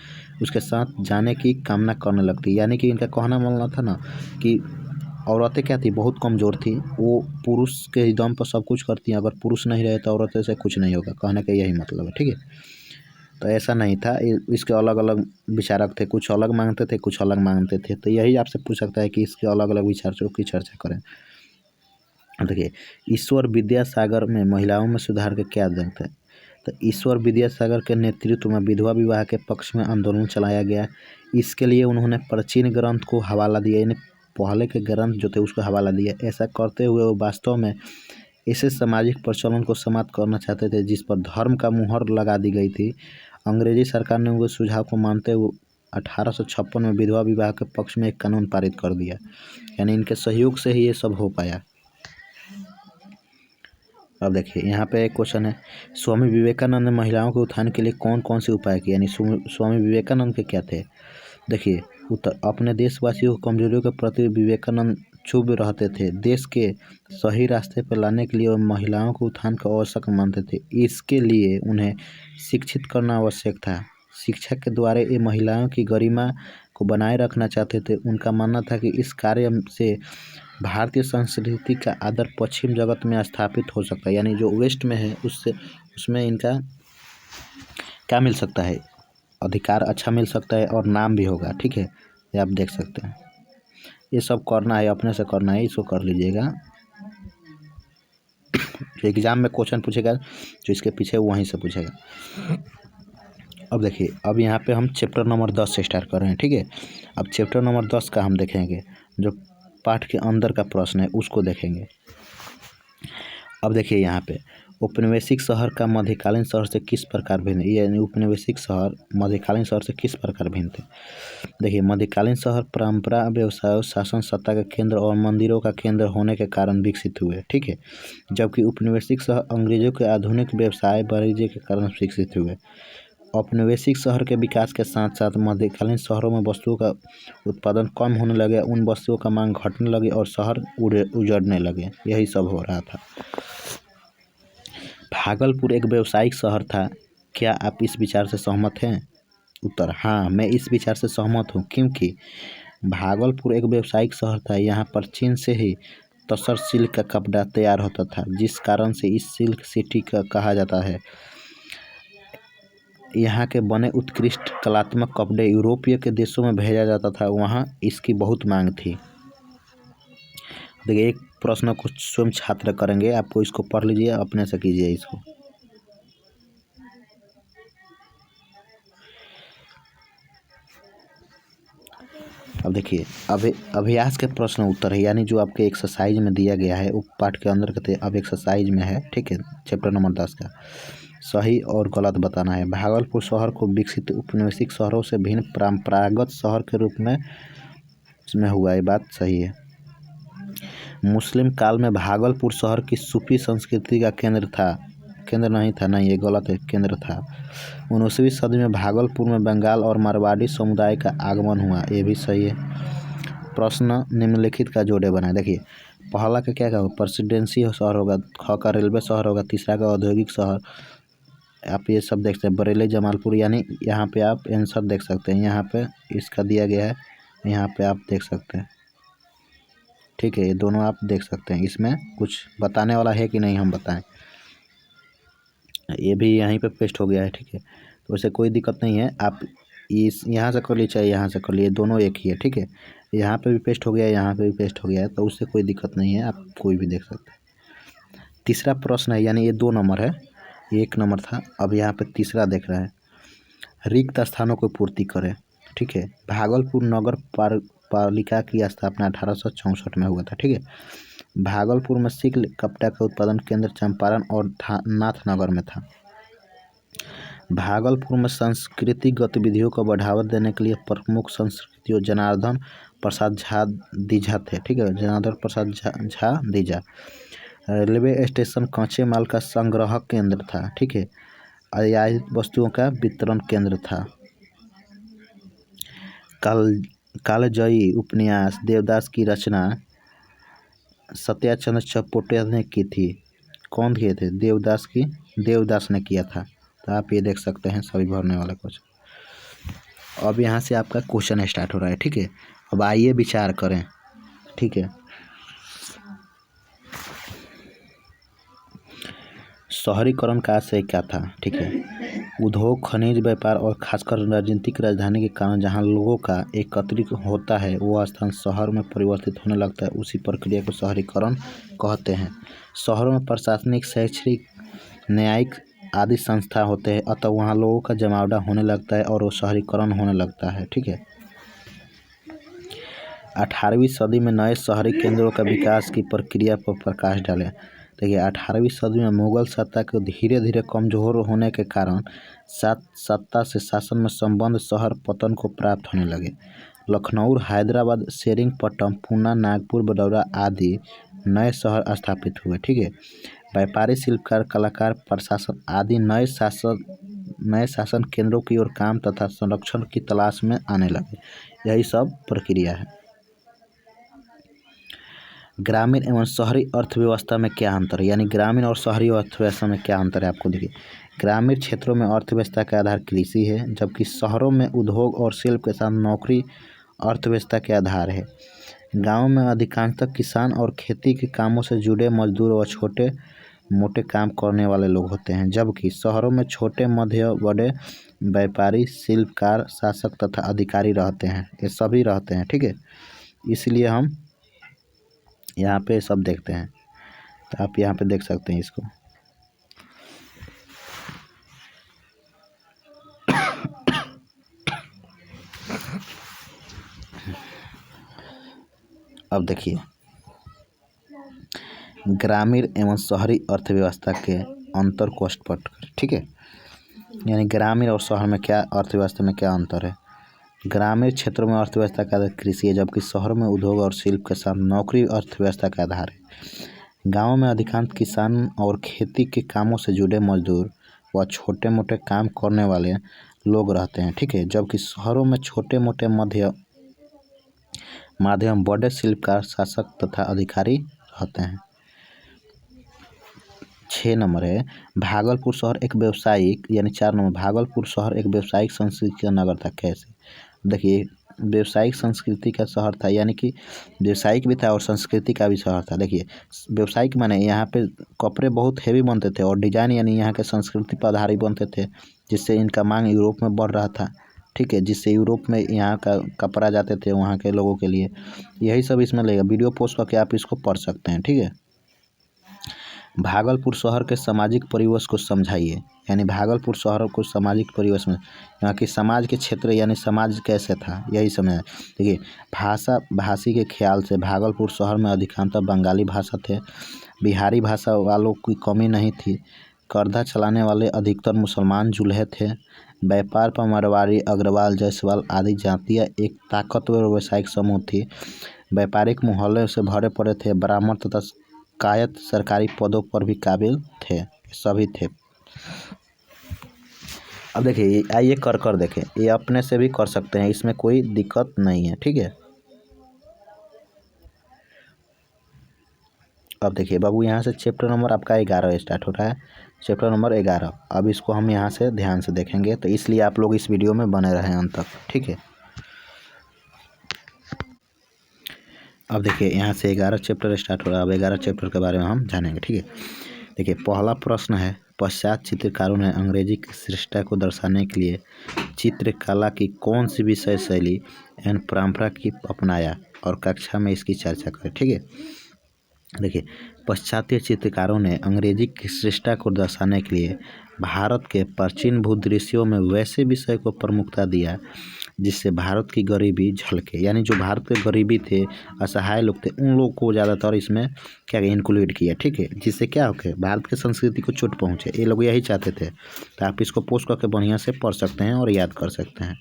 उसके साथ जाने की कामना करने लगती। यानी कि इनका कहना मानना था ना कि औरतें क्या थी, बहुत कमज़ोर थी, वो पुरुष के ही दम पर सब कुछ करती हैं, अगर पुरुष नहीं रहे तो औरतें से कुछ नहीं होगा, कहने का यही मतलब है, ठीक है। तो ऐसा नहीं था, इसके अलग अलग विचारक थे, कुछ अलग मांगते थे, कुछ अलग मांगते थे, तो यही आपसे पूछ सकता है कि इसके अलग अलग विचारों की चर्चा करें। देखिए ईश्वर विद्यासागर में महिलाओं में सुधार के क्या अंक है? तो ईश्वर विद्यासागर के नेतृत्व में विधवा विवाह के पक्ष में आंदोलन चलाया गया। इसके लिए उन्होंने प्राचीन ग्रंथ को हवाला दिया, यानी पहले के ग्रंथ जो थे उसको हवाला दिया। ऐसा करते हुए वो वास्तव में ऐसे सामाजिक प्रचलन को समाप्त करना चाहते थे जिस पर धर्म का मुहर लगा दी गई थी। अंग्रेजी सरकार ने उनके सुझाव को मानते हुए 1856 में विधवा विवाह के पक्ष में एक कानून पारित कर दिया, यानी इनके सहयोग से ही ये सब हो पाया। अब देखिए यहाँ पे एक क्वेश्चन है, स्वामी विवेकानंद ने महिलाओं के उत्थान के लिए कौन कौन से उपाय किए, यानी स्वामी विवेकानंद के क्या थे? देखिए उत्तर, अपने देशवासियों को कमजोरियों के प्रति विवेकानंद चुप रहते थे। देश के सही रास्ते पर लाने के लिए वह महिलाओं को उत्थान का आवश्यक मानते थे। इसके लिए उन्हें शिक्षित करना आवश्यक था। शिक्षा के द्वारा ये महिलाओं की गरिमा को बनाए रखना चाहते थे। उनका मानना था कि इस कार्य से भारतीय संस्कृति का आदर पश्चिम जगत में स्थापित हो सकता है, यानी जो वेस्ट में है उसमें इनका क्या मिल सकता है, अधिकार अच्छा मिल सकता है और नाम भी होगा, ठीक है, ये आप देख सकते हैं। ये सब करना है, अपने से करना है, इसको कर लीजिएगा। जो एग्जाम में क्वेश्चन पूछेगा जो इसके पीछे वहीं से पूछेगा। अब देखिए अब यहाँ पे हम चैप्टर नंबर 10 से स्टार्ट कर रहे हैं, ठीक है। अब चैप्टर नंबर 10 का हम देखेंगे, जो पाठ के अंदर का प्रश्न है उसको देखेंगे। अब देखिए यहाँ पे औपनिवेशिक शहर का मध्यकालीन शहर से किस प्रकार भिन्न है, यानी औपनिवेशिक शहर मध्यकालीन शहर से किस प्रकार भिन्न थे। देखिए मध्यकालीन शहर परंपरा, व्यवसाय, शासन सत्ता का केंद्र और मंदिरों का केंद्र होने के कारण विकसित हुए, ठीक है, जबकि औपनिवेशिक शहर अंग्रेजों के आधुनिक व्यवसाय वाणिज्य के कारण विकसित हुए। औपनिवेशिक शहर के विकास के साथ साथ मध्यकालीन शहरों में वस्तुओं का उत्पादन कम होने लगे, उन वस्तुओं का मांग घटने लगी और शहर उजड़ने लगे, यही सब हो रहा था। भागलपुर एक व्यावसायिक शहर था, क्या आप इस विचार से सहमत हैं? उत्तर, हाँ मैं इस विचार से सहमत हूँ, क्योंकि भागलपुर एक व्यावसायिक शहर था। यहाँ पर चीन से ही तसर सिल्क का कपड़ा तैयार होता था, जिस कारण से इस सिल्क सिटी का कहा जाता है। यहाँ के बने उत्कृष्ट कलात्मक कपड़े यूरोपीय के देशों में भेजा जाता था, वहाँ इसकी बहुत मांग थी। देखिए एक प्रश्न को स्वयं छात्र करेंगे, आपको इसको पढ़ लीजिए, अपने से कीजिए इसको। अब देखिए अभ्यास के प्रश्न उत्तर है, यानी जो आपके एक्सरसाइज में दिया गया है वो पाठ के अंदर के अब एक्सरसाइज में है, ठीक है, चैप्टर नंबर 10 का सही और गलत बताना है। भागलपुर शहर को विकसित औपनिवेशिक शहरों से भिन्न परंपरागत शहर के रूप में इसमें हुआ, ये बात सही है। मुस्लिम काल में भागलपुर शहर की सूफी संस्कृति का केंद्र नहीं था, नहीं ये गलत है, केंद्र था। 19वीं सदी में भागलपुर में बंगाल और मारवाड़ी समुदाय का आगमन हुआ, ये भी सही है। प्रश्न निम्नलिखित का जोड़े बनाए। देखिए पहला का क्या होगा, प्रेसिडेंसी शहर होगा, ख का रेलवे शहर होगा, तीसरा का औद्योगिक शहर, आप ये सब देख सकते हैं, बरेली जमालपुर, यानी यहाँ पे आप आंसर देख सकते हैं, यहाँ पे इसका दिया गया है, यहाँ पे आप देख सकते हैं, ठीक है, ये दोनों आप देख सकते हैं। इसमें कुछ बताने वाला है कि नहीं हम बताएं, ये भी यहीं पे पेस्ट हो गया है, ठीक है, तो वैसे कोई दिक्कत नहीं है, आप इस यहाँ से कर लीजिए चाहे यहाँ से कर लीजिए, दोनों एक ही है, ठीक है, यहाँ पे भी पेस्ट हो गया है, यहाँ पे भी पेस्ट हो गया है, तो उससे कोई दिक्कत नहीं है, आप कोई भी देख सकते हैं। तीसरा प्रश्न है, यानी ये 2 नंबर है, 1 नंबर था। अब यहाँ पे तीसरा देख रहे हैं, रिक्त स्थानों को पूर्ति करें। ठीक है, भागलपुर नगर पालिका की स्थापना 1864 में हुआ था। ठीक है, भागलपुर में सिल्क कपड़ा का उत्पादन केंद्र चंपारण और नाथनगर में था। भागलपुर में सांस्कृतिक गतिविधियों को बढ़ावा देने के लिए प्रमुख संस्कृतियों जनार्दन प्रसाद झा दीजा थे। ठीक है, जनार्दन प्रसाद झा दीजा। रेलवे स्टेशन कच्चे माल का संग्रह केंद्र था। ठीक है, आयातित वस्तुओं का वितरण केंद्र था। कालजयी उपन्यास देवदास की रचना सत्याचंद्र चप्पोटे ने की थी। कौन किए थे? देवदास ने किया था। तो आप ये देख सकते हैं सभी भरने वाला क्वेश्चन। अब यहाँ से आपका क्वेश्चन स्टार्ट हो रहा है। ठीक है, अब आइए विचार करें। ठीक है, शहरीकरण का आशय क्या था? ठीक है, उद्योग, खनिज, व्यापार और खासकर राजनीतिक राजधानी के कारण जहां लोगों का एकत्रित होता है वह स्थान शहर में परिवर्तित होने लगता है, उसी प्रक्रिया को शहरीकरण कहते हैं। शहरों में प्रशासनिक, शैक्षणिक, न्यायिक आदि संस्था होते हैं, अतः वहाँ लोगों का जमावड़ा होने लगता है और वो शहरीकरण होने लगता है। ठीक है, 18वीं सदी में नए शहरी केंद्रों का विकास की प्रक्रिया पर प्रकाश डालें। देखिए, 18वीं सदी में मुगल सत्ता के धीरे धीरे कमजोर होने के कारण सत्ता से शासन में संबंध शहर पतन को प्राप्त होने लगे। लखनऊ, हैदराबाद, सेरिंगपट्टम, पूना, नागपुर, बड़ौदा आदि नए शहर स्थापित हुए। ठीक है, व्यापारी, शिल्पकार, कलाकार, प्रशासन आदि नए शासन केंद्रों की ओर काम तथा संरक्षण की तलाश में आने लगे। यही सब प्रक्रिया है। ग्रामीण एवं शहरी अर्थव्यवस्था में क्या अंतर है? यानी ग्रामीण और शहरी अर्थव्यवस्था में क्या अंतर है आपको देखिए। ग्रामीण क्षेत्रों में अर्थव्यवस्था का आधार कृषि है, जबकि शहरों में उद्योग और शिल्प के साथ नौकरी अर्थव्यवस्था के आधार है। गाँव में अधिकांशतः किसान और खेती के कामों से जुड़े मजदूर व छोटे मोटे काम करने वाले लोग होते हैं, जबकि शहरों में छोटे मध्य बड़े व्यापारी, शिल्पकार, शासक तथा अधिकारी रहते हैं। ये सभी रहते हैं। ठीक है, इसलिए हम यहाँ पे सब देखते हैं। तो आप यहाँ पे देख सकते हैं इसको। अब देखिए, ग्रामीण एवं शहरी अर्थव्यवस्था के अंतर को स्पष्ट करें। ठीक है, यानी ग्रामीण और शहर में क्या अर्थव्यवस्था में क्या अंतर है। ग्रामीण क्षेत्रों में अर्थव्यवस्था का आधार कृषि है, जबकि शहरों में उद्योग और शिल्प के साथ नौकरी अर्थव्यवस्था का आधार है। गाँव में अधिकांश किसान और खेती के कामों से जुड़े मजदूर व छोटे मोटे काम करने वाले लोग रहते हैं। ठीक है, जबकि शहरों में छोटे मोटे माध्यम बड़े शिल्पकार, शासक तथा अधिकारी रहते हैं। 6 नंबर है, भागलपुर शहर एक व्यावसायिक, यानी 4 नंबर, भागलपुर शहर एक व्यावसायिक संस्कृति का नगर था। कैसे? देखिए, व्यावसायिक संस्कृति का शहर था, यानी कि व्यावसायिक भी था और संस्कृति का भी शहर था। देखिए, व्यावसायिक माने यहाँ पे कपड़े बहुत हेवी बनते थे और डिजाइन यानी यहाँ के संस्कृति पर आधारित बनते थे, जिससे इनका मांग यूरोप में बढ़ रहा था। ठीक है, जिससे यूरोप में यहाँ का कपड़ा जाते थे वहाँ के लोगों के लिए। यही सब इसमें लगेगा, वीडियो पोस्ट करके आप इसको पढ़ सकते हैं। ठीक है, भागलपुर शहर के सामाजिक परिवेश को समझाइए। यानी भागलपुर शहर को सामाजिक परिवेश में यहाँ की समाज के क्षेत्र यानी समाज कैसे था, यही समझ। देखिए, भाषी के ख्याल से भागलपुर शहर में अधिकांशतः बंगाली भाषा थे, बिहारी भाषा वालों की कमी नहीं थी। करधा चलाने वाले अधिकतर मुसलमान जुल्हे थे। व्यापार पर मारवाड़ी, अग्रवाल, जायसवाल आदि जातियाँ एक ताकतवर व्यावसायिक समूह थी। व्यापारिक मोहल्ले से भरे पड़े थे। ब्राह्मण तथा कायस्थ सरकारी पदों पर भी काबिल थे, सभी थे। अब देखिए, आइए कर देखें, ये अपने से भी कर सकते हैं, इसमें कोई दिक्कत नहीं है। ठीक है, अब देखिए बाबू, यहाँ से चैप्टर नंबर आपका 11 स्टार्ट हो रहा है, चैप्टर नंबर 11। अब इसको हम यहाँ से ध्यान से देखेंगे, तो इसलिए आप लोग इस वीडियो में बने रहें अंत तक। ठीक है, अब देखिए, यहाँ से 11 चैप्टर स्टार्ट हो रहा है। अब 11 चैप्टर के बारे में हम जानेंगे। ठीक है, देखिए, पहला प्रश्न है, पश्चात चित्रकारों ने अंग्रेजी की श्रेष्ठता को दर्शाने के लिए चित्रकला की कौन सी विषय शैली एवं परंपरा की अपनाया, और कक्षा में इसकी चर्चा करें। ठीक है, देखिए, पाश्चात्य चित्रकारों ने अंग्रेजी की श्रेष्ठता को दर्शाने के लिए भारत के प्राचीन भूदृश्यों में वैसे विषय को प्रमुखता दिया जिससे भारत की गरीबी झलके, यानी जो भारत के गरीबी थे, असहाय लोग थे, उन लोग को ज़्यादातर इसमें क्या इंक्लूड किया, ठीक है, जिससे क्या हो गया भारत की संस्कृति को चोट पहुँचे, ये लोग यही चाहते थे। तो आप इसको पोस्ट करके बढ़िया से पढ़ सकते हैं और याद कर सकते हैं।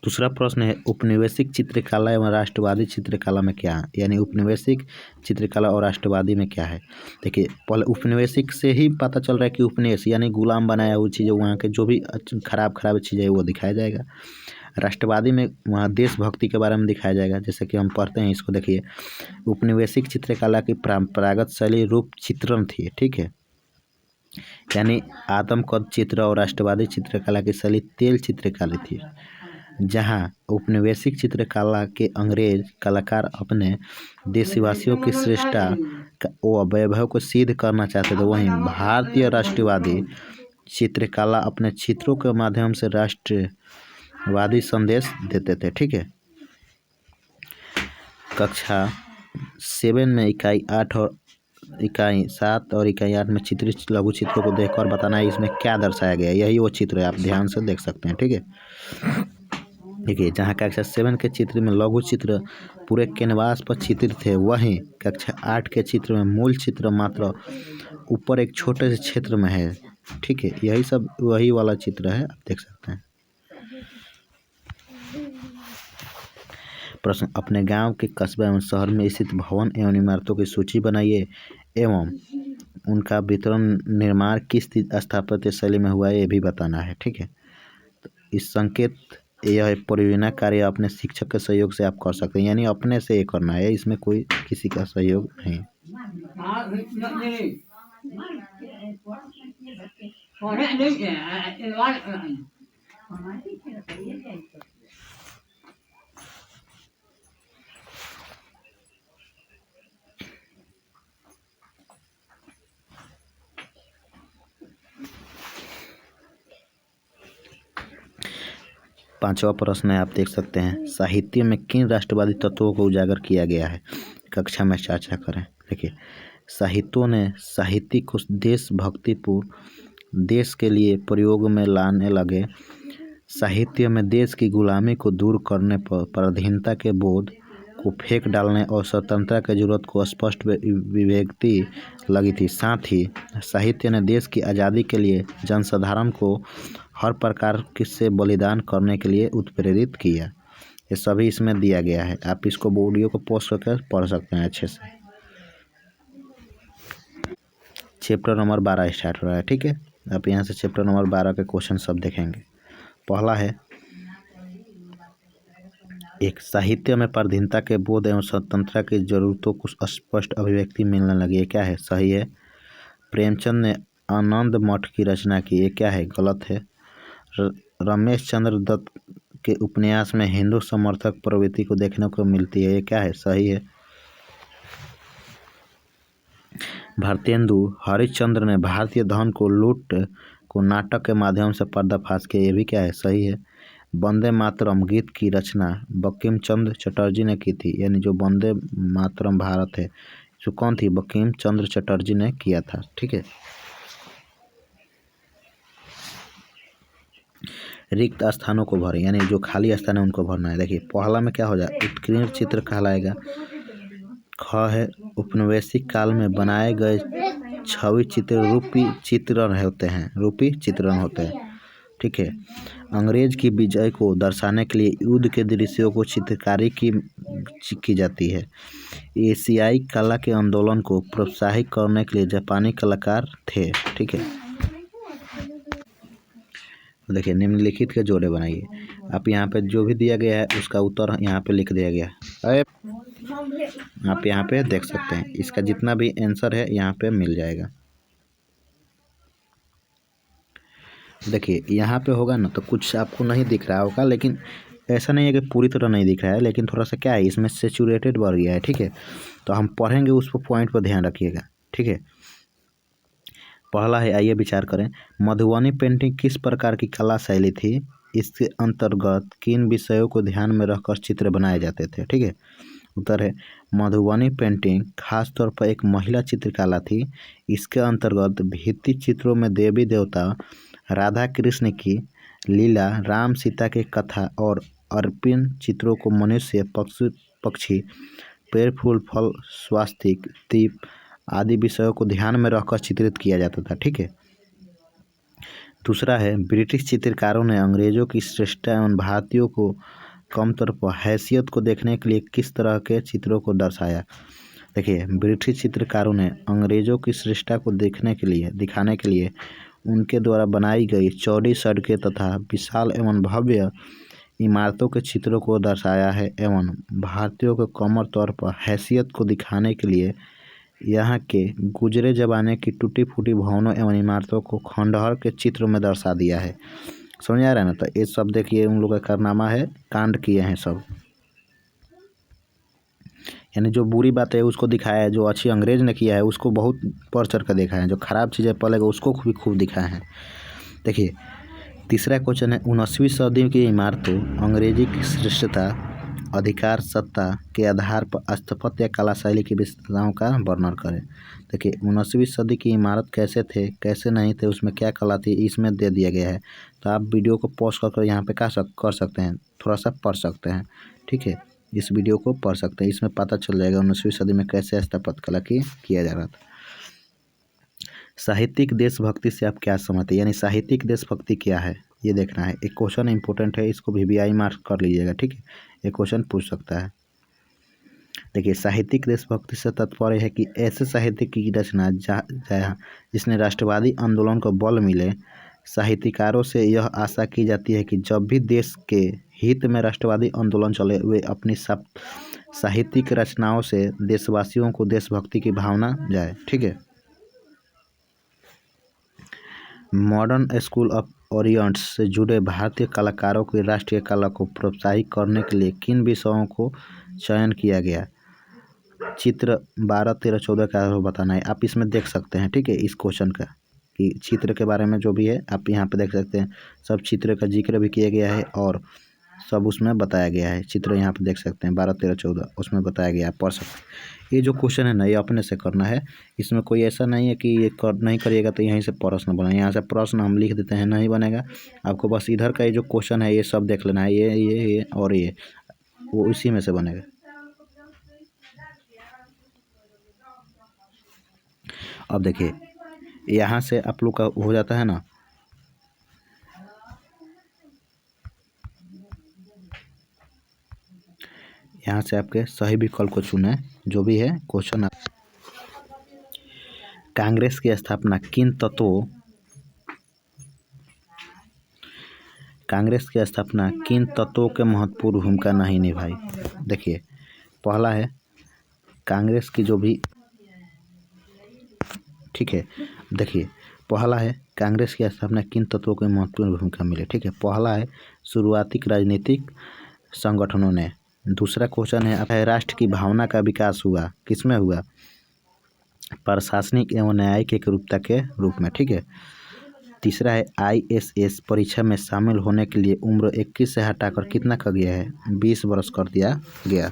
दूसरा प्रश्न है उपनिवेशिक चित्रकला एवं राष्ट्रवादी चित्रकला में क्या है, यानी उपनिवेशिक चित्रकला और राष्ट्रवादी में क्या है। देखिए पहले उपनिवेशिक से ही पता चल रहा है कि उपनिवेश यानी गुलाम बनाया हुई चीज़ें, वहाँ के जो भी खराब चीज़ें वो दिखाया जाएगा। राष्ट्रवादी में वहाँ देशभक्ति के बारे में दिखाया जाएगा, जैसे कि हम पढ़ते हैं इसको। देखिए उपनिवेशिक चित्रकला की परंपरागत शैली रूप चित्रण थी, ठीक है, यानी आदमकद चित्र, और राष्ट्रवादी चित्रकला की शैली तेल चित्रकला थी। जहां औपनिवेशिक चित्रकला के अंग्रेज कलाकार अपने देशवासियों की श्रेष्ठता व वैभव को सिद्ध करना चाहते थे, वहीं भारतीय राष्ट्रवादी चित्रकला अपने चित्रों के माध्यम से राष्ट्रवादी संदेश देते थे, ठीक है। कक्षा 7 में इकाई 8 और इकाई 7 और इकाई 8 में चित्रित लघु चित्रों को देखकर बताना है इसमें क्या दर्शाया गया है। यही वो चित्र है, आप ध्यान से देख सकते हैं, ठीक है। देखिए जहाँ कक्षा 7 के चित्र में लघु चित्र पूरे कैनवास पर चित्रित थे, वहीं कक्षा 8 के चित्र में मूल चित्र मात्र ऊपर एक छोटे से क्षेत्र में है, ठीक है। यही सब वही वाला चित्र है, आप देख सकते हैं। प्रश्न अपने गांव के कस्बे एवं शहर में स्थित भवन एवं इमारतों की सूची बनाइए एवं उनका वितरण निर्माण किस स्थापत्य शैली में हुआ है ये भी बताना है, ठीक है। तो इस संकेत यह परियोजना कार्य अपने शिक्षक के सहयोग से आप कर सकते हैं, यानी अपने से ये करना है, इसमें कोई किसी का सहयोग नहीं। 5वां प्रश्न है, आप देख सकते हैं साहित्य में किन राष्ट्रवादी तत्वों को उजागर किया गया है, कक्षा में चर्चा करें। देखिए साहित्यों ने साहित्यिक को देशभक्तिपूर्ण देश के लिए प्रयोग में लाने लगे। साहित्य में देश की गुलामी को दूर करने पर पराधीनता के बोध को फेंक डालने और स्वतंत्रता की जरूरत को स्पष्ट विवेक्ति लगी थी। साथ ही साहित्य ने देश की आज़ादी के लिए जनसाधारण को हर प्रकार से बलिदान करने के लिए उत्प्रेरित किया। ये सभी इसमें दिया गया है, आप इसको वीडियो को पॉज करके पढ़ सकते हैं अच्छे से। चैप्टर नंबर 12 स्टार्ट हो रहा है, ठीक है। आप यहाँ से चैप्टर नंबर 12 के क्वेश्चन सब देखेंगे। पहला है एक साहित्य में पराधीनता के बोध एवं स्वतंत्रता की जरूरतों को स्पष्ट अभिव्यक्ति मिलने लगी, ये क्या है, सही है। प्रेमचंद ने आनंद मठ की रचना की, ये क्या है, गलत है। रमेश चंद्र दत्त के उपन्यास में हिंदू समर्थक प्रवृत्ति को देखने को मिलती है, ये क्या है, सही है। भारतेंदु हरिश्चंद्र ने भारतीय धन को लूट को नाटक के माध्यम से पर्दाफाश किया, ये भी क्या है, सही है। वंदे मातरम गीत की रचना बंकिम चंद्र चटर्जी ने की थी, यानी जो वंदे मातरम भारत है जो कौन थी, बंकिम चंद्र चटर्जी ने किया था, ठीक है। रिक्त स्थानों को भरें, यानी जो खाली स्थान है उनको भरना है। देखिए पहला में क्या हो जाए, उत्कीर्ण चित्र कहलाएगा। ख है उपनिवेशिक काल में बनाए गए छवि चित्र रूपी चित्रण होते हैं, ठीक है। अंग्रेज की विजय को दर्शाने के लिए युद्ध के दृश्यों को चित्रकारी की जाती है। एशियाई कला के आंदोलन को प्रोत्साहित करने के लिए जापानी कलाकार थे, ठीक है। देखिए निम्नलिखित के जोड़े बनाइए। आप यहाँ पे जो भी दिया गया है उसका उत्तर यहाँ पे लिख दिया गया है, आप यहाँ पे देख सकते हैं। इसका जितना भी आंसर है यहाँ पे मिल जाएगा। देखिए यहाँ पे होगा ना, तो कुछ आपको नहीं दिख रहा होगा, लेकिन ऐसा नहीं है कि पूरी तरह नहीं दिख रहा है, लेकिन थोड़ा सा क्या है इसमें सैचुरेटेड बढ़ गया है, ठीक है। तो हम पढ़ेंगे उस पर पॉइंट पर ध्यान रखिएगा, ठीक है। पहला है, आइए विचार करें, मधुबनी पेंटिंग किस प्रकार की कला शैली थी, इसके अंतर्गत किन विषयों को ध्यान में रखकर चित्र बनाए जाते थे, ठीक है। उत्तर है मधुबनी पेंटिंग खास तौर पर एक महिला चित्रकला थी। इसके अंतर्गत भित्ति चित्रों में देवी देवता, राधा कृष्ण की लीला, राम सीता की कथा और अर्पिन चित्रों को मनुष्य, पक्षी, पेड़, फूल, फल, स्वास्तिक, दीप आदि विषयों को ध्यान में रखकर चित्रित किया जाता था। ठीक है। दूसरा है ब्रिटिश चित्रकारों ने अंग्रेजों की श्रेष्ठता एवं भारतीयों को कम तौर पर हैसियत को देखने के लिए किस तरह के चित्रों को दर्शाया। देखिए, ब्रिटिश चित्रकारों ने अंग्रेजों की श्रेष्ठता को दिखाने के लिए उनके द्वारा बनाई गई चौड़ी सड़कें तथा विशाल एवं भव्य इमारतों के चित्रों को दर्शाया है एवं भारतीयों को कम तौर पर हैसियत को दिखाने के लिए यहाँ के गुजरे ज़माने की टूटी फूटी भवनों एवं इमारतों को खंडहर के चित्र में दर्शा दिया है। समझ आ रहा है ना। तो ये सब देखिए उन लोग का कारनामा है, कांड किए हैं सब, यानी जो बुरी बात है उसको दिखाया है, जो अच्छी अंग्रेज ने किया है उसको बहुत बढ़ चढ़ कर देखा है, जो खराब चीज़ें पलेगा उसको भी खूब दिखाया है। देखिए, तीसरा क्वेश्चन है 19वीं सदी की इमारतों अंग्रेजी की श्रेष्ठता, अधिकार, सत्ता के आधार पर स्थापत्य या कला शैली की विशेषताओं का वर्णन करें। देखिए, 19वीं सदी की इमारत कैसे थे, कैसे नहीं थे, उसमें क्या कला थी, इसमें दे दिया गया है। तो आप वीडियो को पॉज कर यहाँ पे कर सकते हैं, थोड़ा सा पढ़ सकते हैं। ठीक है, इस वीडियो को पढ़ सकते हैं, इसमें पता चल जाएगा 19वीं सदी में कैसे स्थापत्य कला किया जा रहा था। साहित्यिक देशभक्ति से आप क्या समझते हैं, यानी साहित्यिक देशभक्ति क्या है ये देखना है। एक क्वेश्चन इंपॉर्टेंट है, इसको VVI मार्क कर लीजिएगा। ठीक है, ये क्वेश्चन पूछ सकता है। देखिए, साहित्यिक देशभक्ति से तात्पर्य है कि ऐसे साहित्य की रचना जिसने राष्ट्रवादी आंदोलन को बल मिले। साहित्यकारों से यह आशा की जाती है कि जब भी देश के हित में राष्ट्रवादी आंदोलन चले, वे अपनी साहित्यिक रचनाओं से देशवासियों को देशभक्ति की भावना जाए। ठीक है। मॉडर्न स्कूल ऑफ ओरिएंट से जुड़े भारतीय कलाकारों की राष्ट्रीय कला को प्रोत्साहित करने के लिए किन विषयों को चयन किया गया। चित्र 12, 13, 14 का बताना है। आप इसमें देख सकते हैं। ठीक है, इस क्वेश्चन का कि चित्र के बारे में जो भी है आप यहाँ पे देख सकते हैं। सब चित्र का जिक्र भी किया गया है और सब उसमें बताया गया है। चित्र यहाँ पे देख सकते हैं 12, 13, 14 उसमें बताया गया है, पढ़ सकते हैं। ये जो क्वेश्चन है ना, ये अपने से करना है। इसमें कोई ऐसा नहीं है कि ये नहीं करिएगा तो यहीं से प्रश्न बना, यहाँ से प्रश्न हम लिख देते हैं, नहीं बनेगा। आपको बस इधर का ये जो क्वेश्चन है ये सब देख लेना है, ये और ये वो इसी में से बनेगा। अब देखिए, यहाँ से आप लोग का हो जाता है ना, यहाँ से आपके सही विकल्प को चुने जो भी है क्वेश्चन। कांग्रेस की स्थापना किन तत्वों के महत्वपूर्ण भूमिका नहीं निभाई। देखिए, पहला है कांग्रेस की जो भी, ठीक है, देखिए पहला है कांग्रेस की स्थापना किन तत्वों की महत्वपूर्ण भूमिका मिली। ठीक है, पहला है शुरुआती राजनीतिक संगठनों ने। दूसरा क्वेश्चन है राष्ट्र की भावना का विकास हुआ, किसमें हुआ, प्रशासनिक एवं न्यायिक एकरूपता के रूप में। ठीक है। तीसरा है ISS परीक्षा में शामिल होने के लिए उम्र 21 से हटाकर कितना कर गया है, 20 वर्ष कर दिया गया।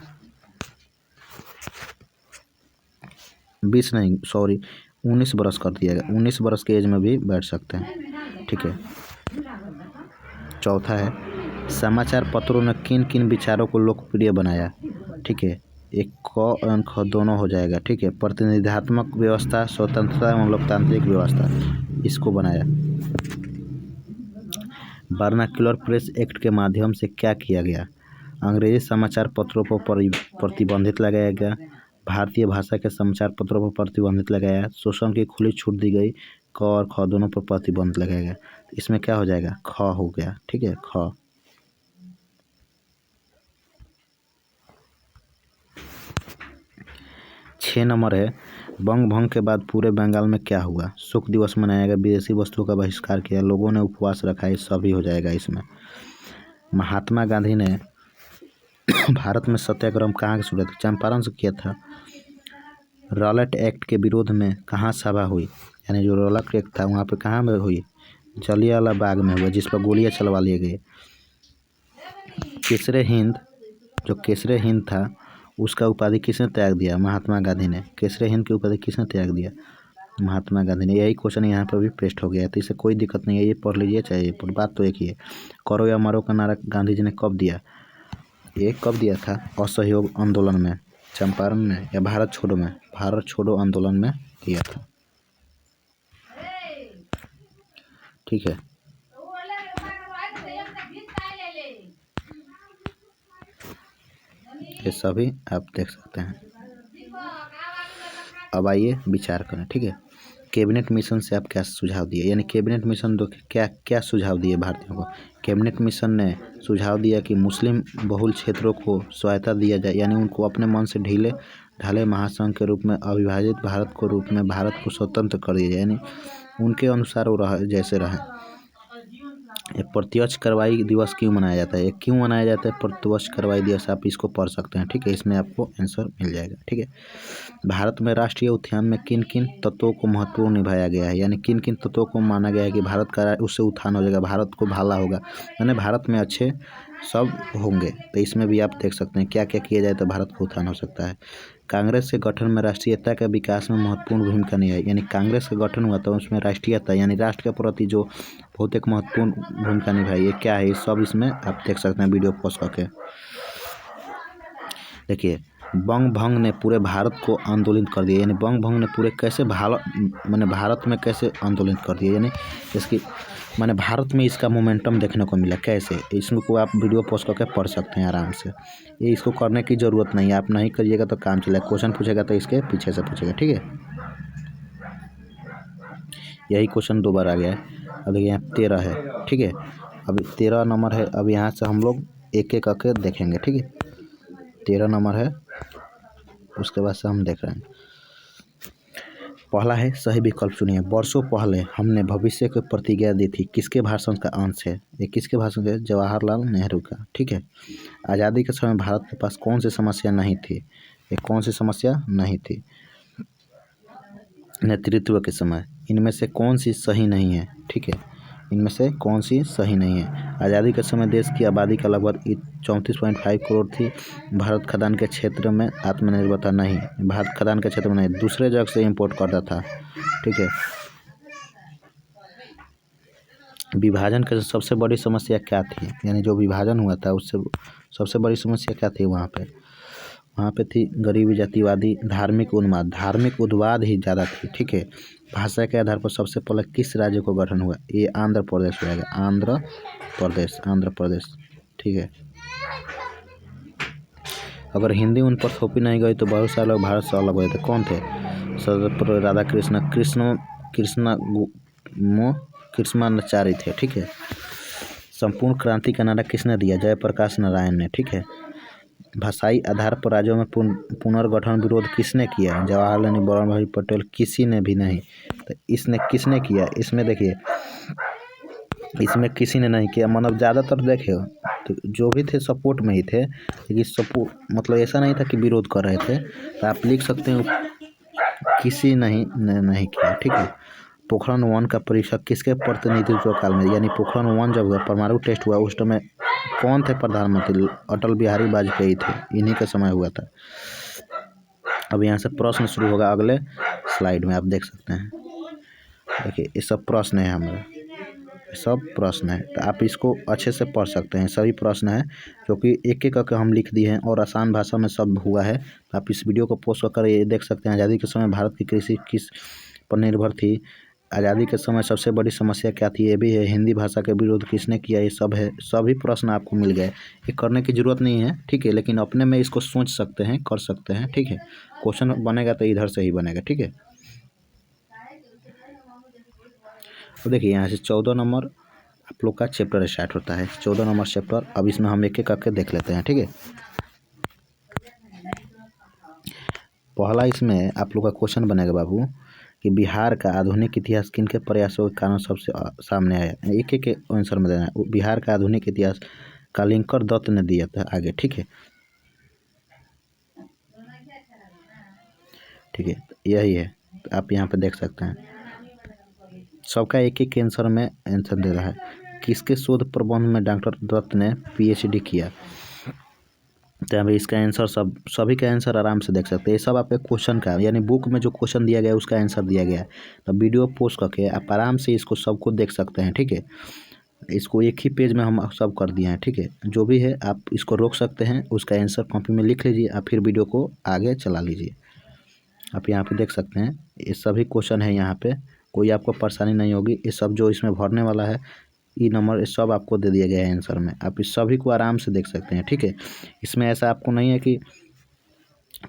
19 वर्ष कर दिया गया। 19 वर्ष के एज में भी बैठ सकते हैं। ठीक है। चौथा है समाचार पत्रों ने किन किन विचारों को लोकप्रिय बनाया। ठीक है, एक क एवं ख दोनों हो जाएगा। ठीक है, प्रतिनिधात्मक व्यवस्था, स्वतंत्रता एवं लोकतांत्रिक व्यवस्था, इसको बनाया। वर्नाक्युलर प्रेस एक्ट के माध्यम से क्या किया गया, अंग्रेजी समाचार पत्रों पर प्रतिबंधित लगाया गया। भारतीय भाषा के समाचार पत्रों पर प्रतिबंधित लगाया। शोषण की खुली छूट दी गई। क और ख दोनों पर प्रतिबंध लगाया गया। इसमें क्या हो जाएगा, ख हो गया। ठीक है, ख। छः नंबर है बंग भंग के बाद पूरे बंगाल में क्या हुआ, शोक दिवस मनाया गया, विदेशी वस्तुओं का बहिष्कार किया, लोगों ने उपवास रखा, ये सभी हो जाएगा इसमें। महात्मा गांधी ने भारत में सत्याग्रह कहाँ शुरू किया, चंपारण से किया था। रॉलेट एक्ट के विरोध में कहाँ सभा हुई, यानी जो रॉलेट एक्ट था वहाँ पे कहाँ में हुई, जलियांवाला बाग में हुआ, जिस पर गोलियां चलवा लिए गए। केसरे हिंद, जो केसरे हिंद था उसका उपाधि किसने त्याग दिया? महात्मा गांधी ने। केसरे हिंद की उपाधि किसने त्याग दिया? महात्मा गांधी ने। यही क्वेश्चन यहाँ पर भी पेस्ट हो गया है, तो इससे कोई दिक्कत नहीं है, ये पढ़ लीजिए चाहे ये पढ़, बात तो एक ही है। करो या मरो का नारा गांधी जी ने कब दिया? ये कब दिया था? असहयोग आंदोलन में, चंपारण में या भारत छोड़ो में? भारत छोड़ो आंदोलन में दिया था। ठीक है, ये सभी आप देख सकते हैं। अब आइए विचार करें। ठीक है, कैबिनेट मिशन से आप क्या सुझाव दिए? यानी कैबिनेट मिशन दो क्या क्या सुझाव दिए भारतीयों को? कैबिनेट मिशन ने सुझाव दिया कि मुस्लिम बहुल क्षेत्रों को सहायता दिया जाए, यानी उनको अपने मन से ढीले ढाले महासंघ के रूप में अविभाजित भारत को रूप में भारत को स्वतंत्र कर दिया जाए, यानी उनके अनुसार वो रहे जैसे रहे। ये प्रत्यक्ष कार्रवाई दिवस क्यों मनाया जाता है? ये क्यों मनाया जाता है प्रत्यक्ष कार्रवाई दिवस? आप इसको पढ़ सकते हैं। ठीक है, इसमें आपको आंसर मिल जाएगा। ठीक है, भारत में राष्ट्रीय उत्थान में किन किन तत्वों को महत्वपूर्ण निभाया गया है, यानी किन किन तत्वों को माना गया है कि भारत का उससे उत्थान हो जाएगा, भारत को भाला होगा, यानी भारत में अच्छे सब होंगे। तो इसमें भी आप देख सकते हैं क्या क्या किया जाए तो भारत का उत्थान हो सकता है। कांग्रेस के गठन में राष्ट्रीयता के विकास में महत्वपूर्ण भूमिका निभाई, यानी कांग्रेस का गठन हुआ था उसमें राष्ट्रीयता यानी राष्ट्र के प्रति जो बहुत एक महत्वपूर्ण भूमिका निभाई, ये क्या है, ये सब इसमें आप देख सकते हैं वीडियो पॉज करके। देखिए, बंग भंग ने पूरे भारत को आंदोलित कर दिया, यानी बंग भंग ने पूरे कैसे भारत में कैसे आंदोलित कर दिया, यानी इसकी माने भारत में इसका मोमेंटम देखने को मिला कैसे। इसको आप वीडियो पोस्ट करके पढ़ सकते हैं आराम से, ये इसको करने की ज़रूरत नहीं है, आप नहीं करिएगा तो काम चलेगा, क्वेश्चन पूछेगा तो इसके पीछे से पूछेगा। ठीक है, यही क्वेश्चन 2 बार आ गया है। अब देखिए यहाँ 13 है। ठीक है, अब 13 नंबर है, अब यहाँ से हम लोग एक एक करके देखेंगे। ठीक है, 13 नंबर है, उसके बाद से हम देख रहे हैं। पहला है सही विकल्प चुनिए। वर्षों पहले हमने भविष्य की प्रतिज्ञा दी थी, किसके भाषण का अंश है? ये किसके भाषण है? जवाहरलाल नेहरू का। ठीक है, आज़ादी के समय भारत के पास कौन सी समस्या नहीं थी? ये कौन सी समस्या नहीं थी? नेतृत्व के समय इनमें से कौन सी सही नहीं है? ठीक है, इनमें से कौन सी सही नहीं है? आज़ादी के समय देश की आबादी का लगभग 34.5 करोड़ थी। भारत खदान के क्षेत्र में आत्मनिर्भरता नहीं, भारत खदान के क्षेत्र में नहीं, दूसरे जगह से इंपोर्ट करता था। ठीक है, विभाजन की सबसे बड़ी समस्या क्या थी? यानी जो विभाजन हुआ था उससे सबसे बड़ी समस्या क्या थी? वहाँ पे थी गरीबी, जातिवादी, धार्मिक उन्माद, धार्मिक उन्माद ही ज़्यादा थी। ठीक है, भाषा के आधार पर सबसे पहले किस राज्य को गठन हुआ? ये आंध्र प्रदेश हो जाएगा, आंध्र प्रदेश। ठीक है, अगर हिंदी उन पर थोपी नहीं गई तो बहुत सारे लोग भारत से अलग हुए थे। कौन थे? सर्वपल्ली राधाकृष्ण, कृष्णाचार्य थे। ठीक है, संपूर्ण क्रांति का नारा किसने दिया? जयप्रकाश नारायण ने। ठीक है, भाषाई आधार पर राज्यों में पुनर्गठन विरोध किसने किया? जवाहरलाल नेहरू, वल्लभ भाई पटेल, किसी ने भी नहीं। तो इसने किसने किया? इसमें देखिए, इसमें किसी ने नहीं किया, मतलब ज़्यादातर देखे तो जो भी थे सपोर्ट में ही थे, लेकिन सपोर्ट मतलब ऐसा नहीं था कि विरोध कर रहे थे। तो आप लिख सकते हैं किसी नहीं किया। ठीक है, पोखरण 1 का परीक्षा किसके प्रतिनिधित्व काल में? यानी पोखरण 1 जब हुआ, परमाणु टेस्ट हुआ, उस समय कौन थे प्रधानमंत्री? अटल बिहारी वाजपेयी थे, इन्हीं के समय हुआ था। अब यहाँ से प्रश्न शुरू होगा अगले स्लाइड में, आप देख सकते हैं। देखिए, ये सब प्रश्न है, हमारा सब प्रश्न है, तो आप इसको अच्छे से पढ़ सकते हैं। सभी प्रश्न है जो कि एक एक करके हम लिख दिए हैं और आसान भाषा में सब हुआ है। तो आप इस वीडियो को पोस्ट कर ये देख सकते हैं। आज़ादी के समय भारत की कृषि किस पर निर्भर थी? आज़ादी के समय सबसे बड़ी समस्या क्या थी? ये भी है। हिंदी भाषा का विरोध किसने किया? ये सब है, सभी प्रश्न आपको मिल गए। ये करने की ज़रूरत नहीं है, ठीक है, लेकिन अपने में इसको सोच सकते हैं, कर सकते हैं। ठीक है, क्वेश्चन बनेगा तो इधर से ही बनेगा। ठीक है, तो देखिए यहाँ से 14 नंबर आप लोग का चैप्टर स्टार्ट होता है, 14 नंबर चैप्टर। अब इसमें हम एक एक करके देख लेते हैं। ठीक है, पहला इसमें आप लोग का क्वेश्चन बनेगा बाबू कि बिहार का आधुनिक इतिहास किन के प्रयासों के कारण सबसे सामने आया? एक एक आंसर में देना है। बिहार का आधुनिक इतिहास कालिंकर दत्त ने दिया था आगे। ठीक है, ठीक है, यही है, तो आप यहाँ पे देख सकते हैं सबका एक एक आंसर में आंसर दे रहा है। किसके शोध प्रबंध में डॉक्टर दत्त ने PhD किया? तो यहाँ पे इसका आंसर सभी का आंसर आराम से देख सकते हैं। ये सब आपके क्वेश्चन का यानी बुक में जो क्वेश्चन दिया गया है उसका आंसर दिया गया है। तो वीडियो पोस्ट करके आप आराम से इसको सबको देख सकते हैं, ठीक है। इसको एक ही पेज में हम सब कर दिए हैं, ठीक है। जो भी है आप इसको रोक सकते हैं, उसका आंसर कॉपी में लिख लीजिए, आप फिर वीडियो को आगे चला लीजिए। आप यहाँ पे देख सकते हैं ये सभी क्वेश्चन है, यहाँ पे कोई आपको परेशानी नहीं होगी। ये सब जो इसमें भरने वाला है ई नंबर, ये सब आपको दे दिया गया है आंसर में। आप इस सभी को आराम से देख सकते हैं, ठीक है। इसमें ऐसा आपको नहीं है कि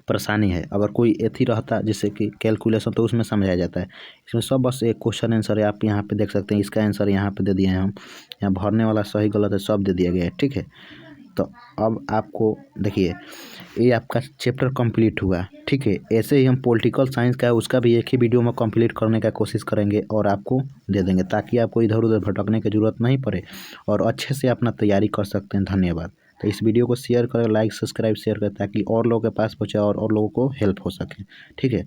परेशानी है। अगर कोई एथी रहता जैसे कि कैलकुलेशन तो उसमें समझाया जाता है, इसमें सब बस एक क्वेश्चन आंसर है। आप यहाँ पे देख सकते हैं इसका आंसर यहाँ पे दे दिए हैं हम, यहाँ भरने वाला सही गलत है सब दे दिया गया है, ठीक है। तो अब आपको देखिए ये आपका चैप्टर कंप्लीट हुआ, ठीक है। ऐसे ही हम पॉलिटिकल साइंस का है उसका भी एक ही वीडियो में कंप्लीट करने का कोशिश करेंगे और आपको दे देंगे, ताकि आपको इधर उधर भटकने की ज़रूरत नहीं पड़े और अच्छे से अपना तैयारी कर सकते हैं। धन्यवाद। तो इस वीडियो को शेयर करें, लाइक सब्सक्राइब शेयर करें, ताकि और लोगों के पास पहुँचे और लोगों को हेल्प हो सके, ठीक है।